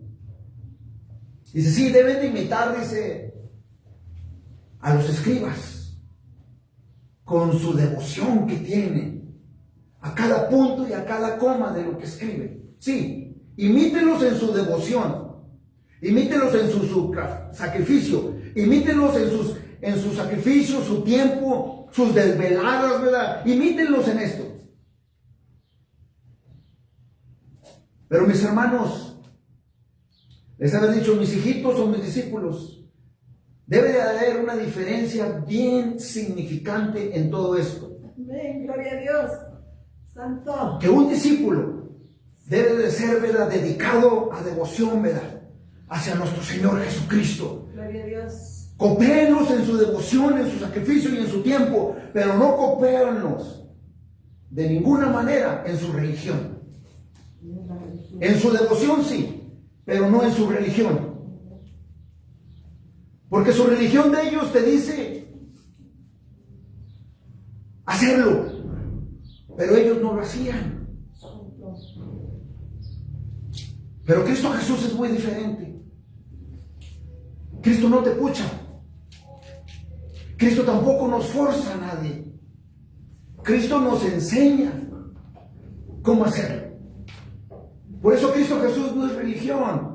Dice, sí, deben de imitar, dice, a los escribas, con su devoción que tienen, a cada punto y a cada coma de lo que escriben. Sí, imítenlos en su devoción, imítenlos en su sacrificio, imítenlos en sus sacrificios, su tiempo, sus desveladas, ¿verdad? Imítenlos en esto. Pero mis hermanos, les había dicho, mis hijitos o mis discípulos, debe de haber una diferencia bien significante en todo esto. Amén, gloria a Dios. Santo. Que un discípulo debe de ser, ¿verdad?, dedicado a devoción, ¿verdad?, hacia nuestro Señor Jesucristo. Gloria a Dios. Coopéenlos en su devoción, en su sacrificio y en su tiempo, pero no coopéenlos de ninguna manera en su religión. En su devoción sí, pero no en su religión. Porque su religión de ellos te dice hacerlo, pero ellos no lo hacían. Pero Cristo Jesús es muy diferente. Cristo no te pucha. Cristo tampoco nos forza a nadie. Cristo nos enseña cómo hacerlo. Por eso Cristo Jesús no es religión.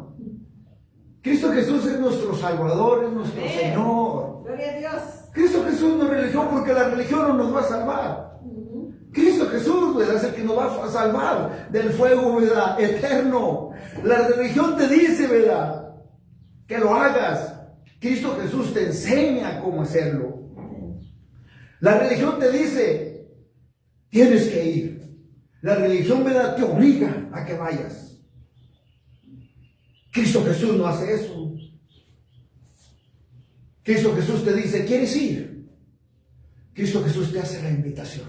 Cristo Jesús es nuestro Salvador, es nuestro Señor. Gloria a Dios. Cristo Jesús no es religión porque la religión no nos va a salvar. Cristo Jesús, ¿verdad?, es el que nos va a salvar del fuego, ¿verdad?, eterno. La religión te dice, ¿verdad?, que lo hagas. Cristo Jesús te enseña cómo hacerlo. La religión te dice, tienes que ir. La religión, ¿verdad?, te obliga a que vayas. Cristo Jesús no hace eso. Cristo Jesús te dice, ¿quieres ir? Cristo Jesús te hace la invitación.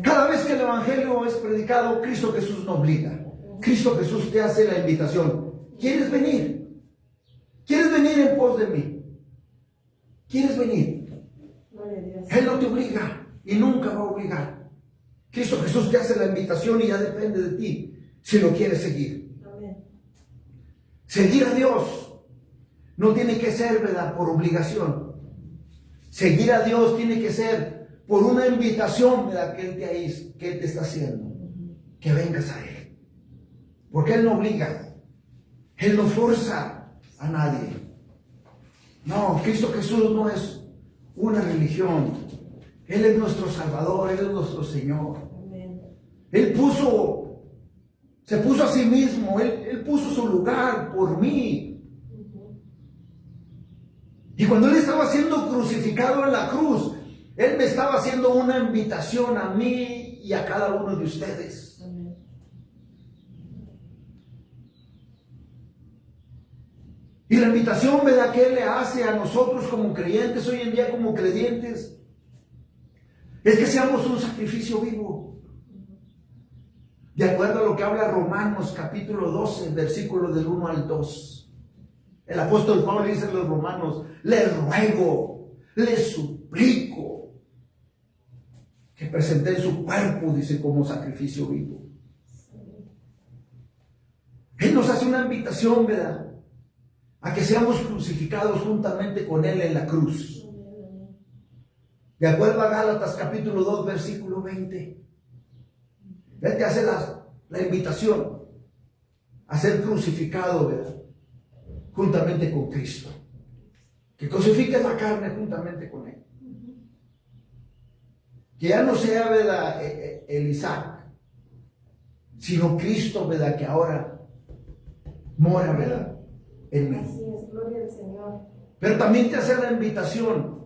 Cada vez que el Evangelio es predicado, Cristo Jesús nos obliga. Cristo Jesús te hace la invitación. ¿Quieres venir? ¿Quieres venir en pos de mí? ¿Quieres venir? Él no te obliga y nunca va a obligar. Cristo Jesús te hace la invitación y ya depende de ti si lo quieres seguir. Seguir a Dios no tiene que ser, ¿verdad?, por obligación. Seguir a Dios tiene que ser por una invitación, ¿verdad?, que Él te está haciendo. Que vengas a Él. Porque Él no obliga. Él no forza a nadie. No, Cristo Jesús no es una religión. Él es nuestro Salvador, Él es nuestro Señor. Él se puso a sí mismo, Él puso su lugar por mí. Y cuando Él estaba siendo crucificado en la cruz, Él me estaba haciendo una invitación a mí y a cada uno de ustedes. Y la invitación, ¿verdad?, que Él le hace a nosotros como creyentes, hoy en día como creyentes, es que seamos un sacrificio vivo. De acuerdo a lo que habla Romanos capítulo 12, versículo del 1 al 2. El apóstol Pablo dice a los romanos, les ruego, les suplico que presenten su cuerpo, dice, como sacrificio vivo. Él nos hace una invitación, ¿verdad?, a que seamos crucificados juntamente con Él en la cruz. De acuerdo a Gálatas capítulo 2, versículo 20. Él te hace la invitación a ser crucificado, ¿verdad?, juntamente con Cristo. Que crucifiques la carne juntamente con Él. Que ya no sea, ¿verdad?, el Isaac, sino Cristo, ¿verdad?, que ahora mora, ¿verdad?, en mí. Así es, gloria al Señor. Pero también te hace la invitación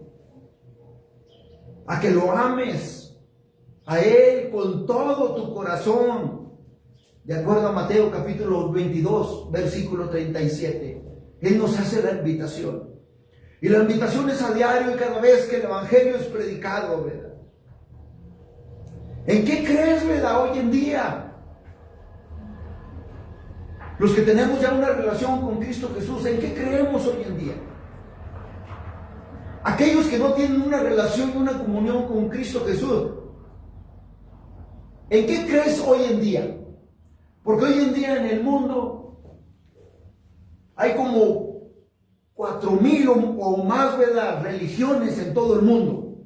a que lo ames a Él con todo tu corazón. De acuerdo a Mateo capítulo 22, versículo 37. Él nos hace la invitación. Y la invitación es a diario y cada vez que el Evangelio es predicado, ¿verdad? ¿En qué crees, verdad, hoy en día? Los que tenemos ya una relación con Cristo Jesús, ¿en qué creemos hoy en día? Aquellos que no tienen una relación y una comunión con Cristo Jesús, ¿en qué crees hoy en día? Porque hoy en día en el mundo hay como 4,000 o más, ¿verdad?, religiones en todo el mundo.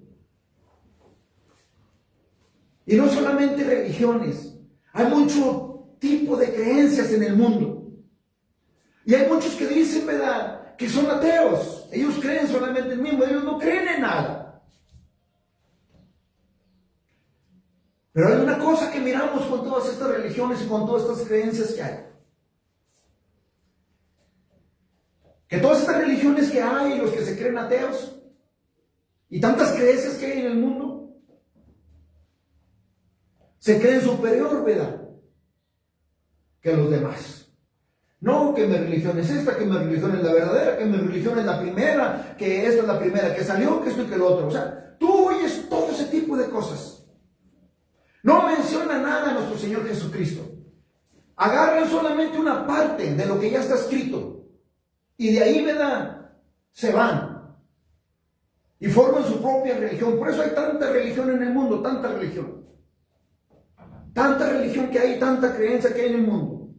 Y no solamente religiones, hay mucho tipo de creencias en el mundo. Y hay muchos que dicen, ¿verdad?, que son ateos. Ellos creen solamente en mismo, ellos no creen en nada. Pero hay una cosa que miramos con todas estas religiones y con todas estas creencias que hay. Que todas estas religiones que hay, los que se creen ateos, y tantas creencias que hay en el mundo, se creen superior, ¿verdad?, que los demás. No, que mi religión es esta, que mi religión es la verdadera, que mi religión es la primera, que esta es la primera que salió, que esto y que lo otro. O sea, tú oyes todo ese tipo de cosas. No menciona nada nuestro Señor Jesucristo. Agarran solamente una parte de lo que ya está escrito. Y de ahí, ¿verdad?, se van. Y forman su propia religión. Por eso hay tanta religión en el mundo, tanta religión. Tanta religión que hay, tanta creencia que hay en el mundo.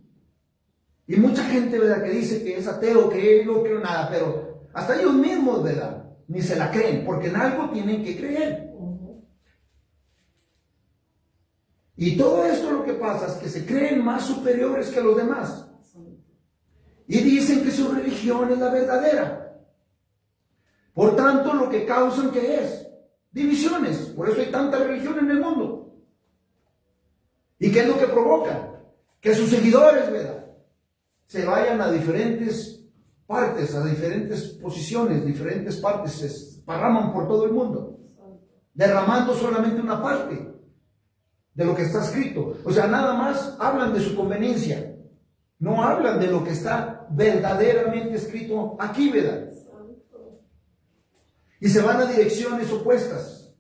Y mucha gente, ¿verdad?, que dice que es ateo, que él no cree nada, pero hasta ellos mismos, ¿verdad?, ni se la creen, porque en algo tienen que creer. Y todo esto lo que pasa es que se creen más superiores que los demás. Y dicen que su religión es la verdadera. Por tanto, lo que causan, ¿qué es? Divisiones. Por eso hay tanta religión en el mundo. ¿Y qué es lo que provoca? Que sus seguidores, ¿verdad?, se vayan a diferentes partes, a diferentes posiciones, diferentes partes, se esparraman por todo el mundo, derramando solamente una parte de lo que está escrito. O sea, nada más hablan de su conveniencia, no hablan de lo que está verdaderamente escrito aquí, ¿verdad? y se van a direcciones opuestas.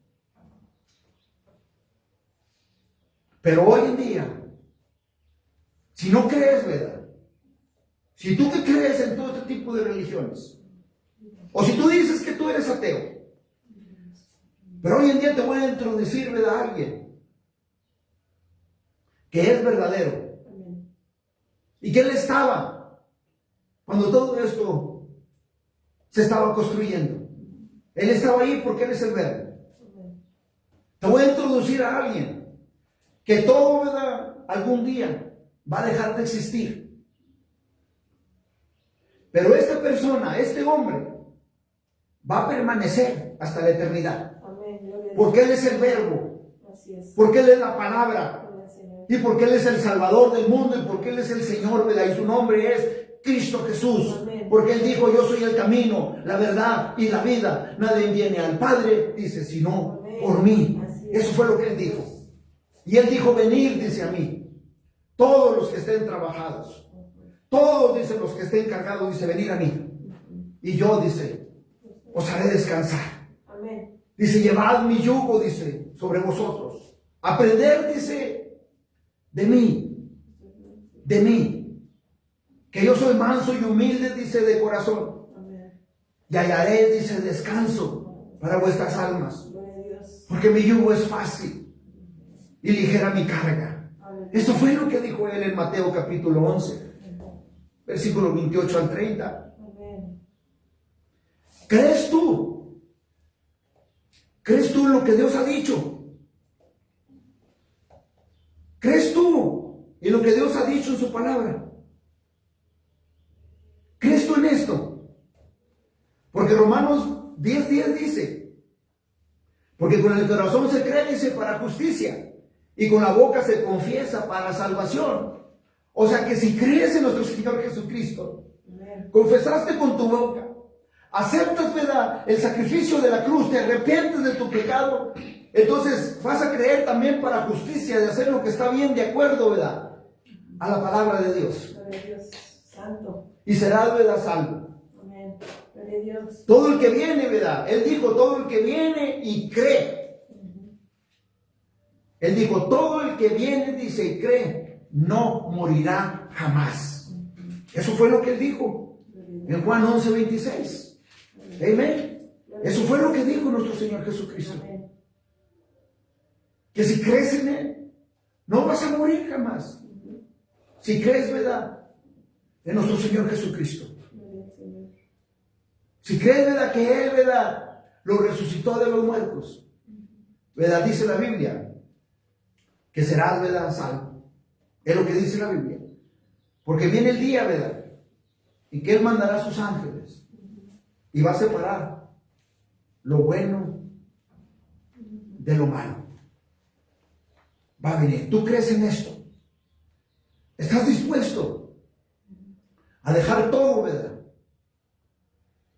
Pero hoy en día, si no crees, ¿verdad? Si tú que crees en todo este tipo de religiones, o si tú dices que tú eres ateo, pero hoy en día te voy a introducir, ¿verdad?, a alguien que es verdadero. Y que él estaba cuando todo esto se estaba construyendo. Él estaba ahí porque él es el verbo. Te voy a introducir a alguien que todo, ¿verdad?, algún día va a dejar de existir. Pero esta persona, este hombre, va a permanecer hasta la eternidad. Porque Él es el verbo. Porque Él es la palabra. Y porque Él es el Salvador del mundo. Y porque Él es el Señor, ¿verdad? Y su nombre es Cristo Jesús. Porque Él dijo: yo soy el camino, la verdad y la vida. Nadie viene al Padre, dice, sino por mí. Eso fue lo que Él dijo. Y Él dijo: venid, dice, a mí, todos los que estén trabajados. Todos, dicen, los que estén cargados, dice, venid a mí. Y yo, dice, os haré descansar. Dice: llevad mi yugo, dice, sobre vosotros. Aprender, dice, de mí, que yo soy manso y humilde, dice, de corazón. Y hallaré, dice, descanso para vuestras almas. Porque mi yugo es fácil y ligera mi carga. Eso fue lo que dijo Él en Mateo capítulo 11, versículo 28 al 30. ¿Crees tú? ¿Crees tú en lo que Dios ha dicho? ¿Crees tú en lo que Dios ha dicho en su palabra? ¿Crees tú en esto? Porque Romanos 10:10 dice: porque con el corazón se cree, dice, para justicia, y con la boca se confiesa para salvación. O sea que si crees en nuestro Señor Jesucristo, confesaste con tu boca, aceptas, ¿verdad?, el sacrificio de la cruz, te arrepientes de tu pecado, entonces vas a creer también para justicia, de hacer lo que está bien, de acuerdo, ¿verdad?, a la palabra de Dios. Santo. Y serás, ¿verdad?, salvo. Amén. Gloria a Dios. Todo el que viene, ¿verdad? Él dijo: todo el que viene y cree. Él dijo: todo el que viene, dice, y cree, no morirá jamás. Eso fue lo que Él dijo en Juan 11:26. Amén. Eso fue lo que dijo nuestro Señor Jesucristo. Que si crees en Él, no vas a morir jamás. Si crees, ¿verdad?, en nuestro Señor Jesucristo. Si crees, ¿verdad?, que Él, ¿verdad?, lo resucitó de los muertos, ¿verdad?, dice la Biblia que serás, ¿verdad?, salvo. Es lo que dice la Biblia. Porque viene el día, ¿verdad?, en que Él mandará a sus ángeles y va a separar lo bueno de lo malo. Va a venir. ¿Tú crees en esto? ¿Estás dispuesto a dejar todo, ¿verdad?,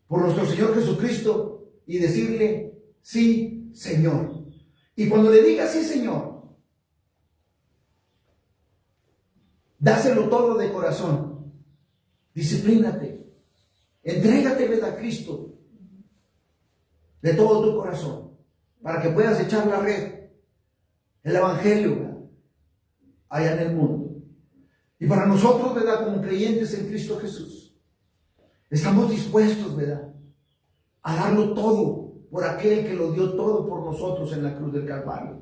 por nuestro Señor Jesucristo y decirle: sí, Señor? Y cuando le digas sí, Señor, dáselo todo de corazón. Disciplínate. Entrégate, ¿verdad?, a Cristo de todo tu corazón, para que puedas echar la red, el evangelio, ¿verdad?, allá en el mundo. Y para nosotros, ¿verdad?, como creyentes en Cristo Jesús, estamos dispuestos, ¿verdad?, a darlo todo por aquel que lo dio todo por nosotros en la cruz del Calvario.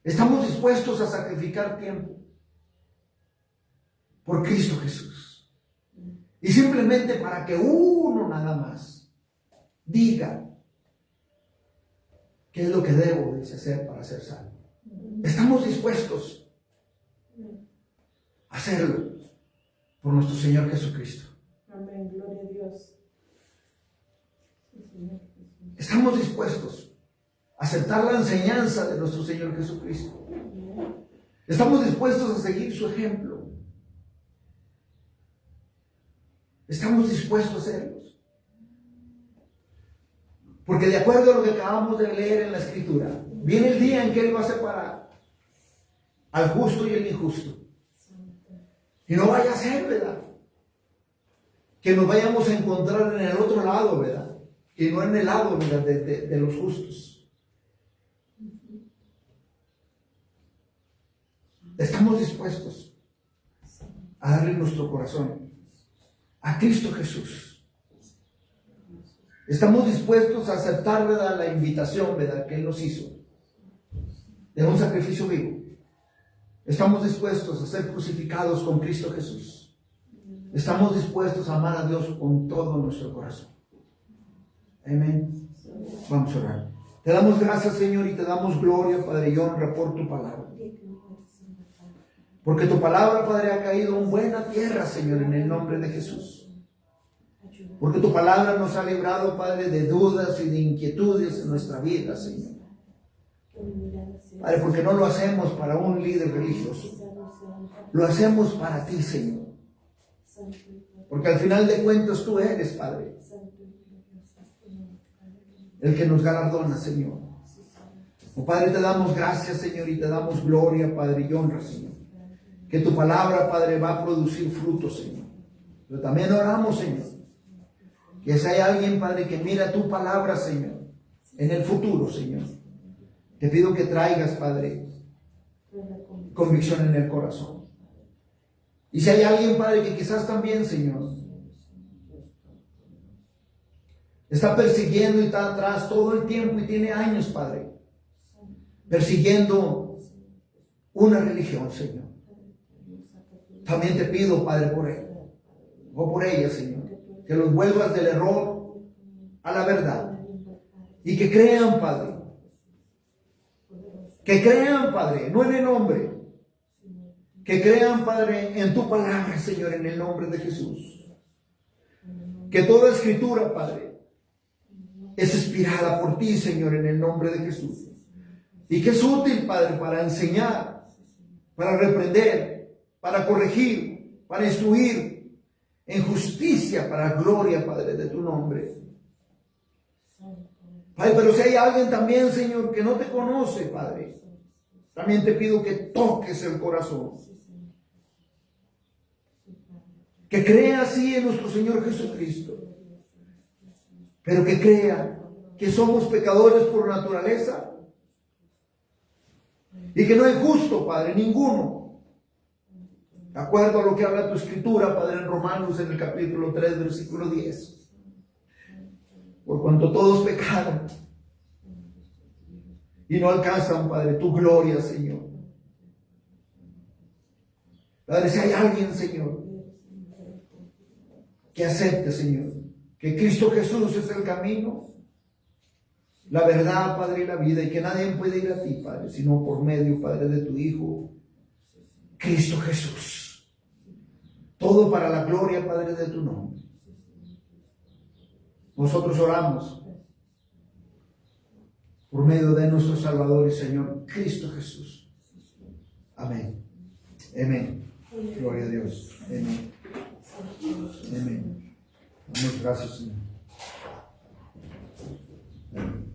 Estamos dispuestos a sacrificar tiempo por Cristo Jesús. Y simplemente para que uno nada más diga qué es lo que debo de hacer para ser salvo. Estamos dispuestos a hacerlo por nuestro Señor Jesucristo. Amén. Gloria a Dios. Estamos dispuestos a aceptar la enseñanza de nuestro Señor Jesucristo. Estamos dispuestos a seguir su ejemplo. Estamos dispuestos a hacerlos. Porque de acuerdo a lo que acabamos de leer en la Escritura, viene el día en que Él va a separar al justo y el injusto. Y no vaya a ser, ¿verdad?, que nos vayamos a encontrar en el otro lado, ¿verdad?, y no en el lado, ¿verdad?, de los justos. Estamos dispuestos a darle nuestro corazón a Cristo Jesús. Estamos dispuestos a aceptar, ¿verdad?, la invitación, ¿verdad?, que Él nos hizo de un sacrificio vivo. Estamos dispuestos a ser crucificados con Cristo Jesús. Estamos dispuestos a amar a Dios con todo nuestro corazón. Amén. Vamos a orar. Te damos gracias, Señor, y te damos gloria, Padre, y honra por tu palabra. Porque tu palabra, Padre, ha caído en buena tierra, Señor, en el nombre de Jesús. Porque tu palabra nos ha librado, Padre, de dudas y de inquietudes en nuestra vida, Señor. Padre, porque no lo hacemos para un líder religioso. Lo hacemos para ti, Señor. Porque al final de cuentas tú eres, Padre, el que nos galardona, Señor. Oh, Padre, te damos gracias, Señor, y te damos gloria, Padre, y honra, Señor. Que tu palabra, Padre, va a producir frutos, Señor. Pero también oramos, Señor, que si hay alguien, Padre, que mira tu palabra, Señor, en el futuro, Señor, te pido que traigas, Padre, convicción en el corazón. Y si hay alguien, Padre, que quizás también, Señor, está persiguiendo y está atrás todo el tiempo y tiene años, Padre, persiguiendo una religión, Señor. También te pido, Padre, por él o por ella, Señor, que los vuelvas del error a la verdad y que crean, Padre. Que crean, Padre, no en el hombre. Que crean, Padre, en tu palabra, Señor, en el nombre de Jesús. Que toda escritura, Padre, es inspirada por ti, Señor, en el nombre de Jesús. Y que es útil, Padre, para enseñar, para reprender, para corregir, para instruir en justicia, para gloria, Padre, de tu nombre. Padre, pero si hay alguien también, Señor, que no te conoce, Padre, también te pido que toques el corazón. Que crea así en nuestro Señor Jesucristo, pero que crea que somos pecadores por naturaleza y que no hay justo, Padre, ninguno. De acuerdo a lo que habla tu escritura, Padre, en Romanos, en el capítulo 3, versículo 10. Por cuanto todos pecaron y no alcanzan, Padre, tu gloria, Señor. Padre, si hay alguien, Señor, que acepte, Señor, que Cristo Jesús es el camino, la verdad, Padre, y la vida, y que nadie puede ir a ti, Padre, sino por medio, Padre, de tu Hijo, Cristo Jesús. Todo para la gloria, Padre, de tu nombre. Nosotros oramos por medio de nuestro Salvador y Señor, Cristo Jesús. Amén. Amén. Gloria a Dios. Amén. Amén. Damos gracias, Señor. Amén.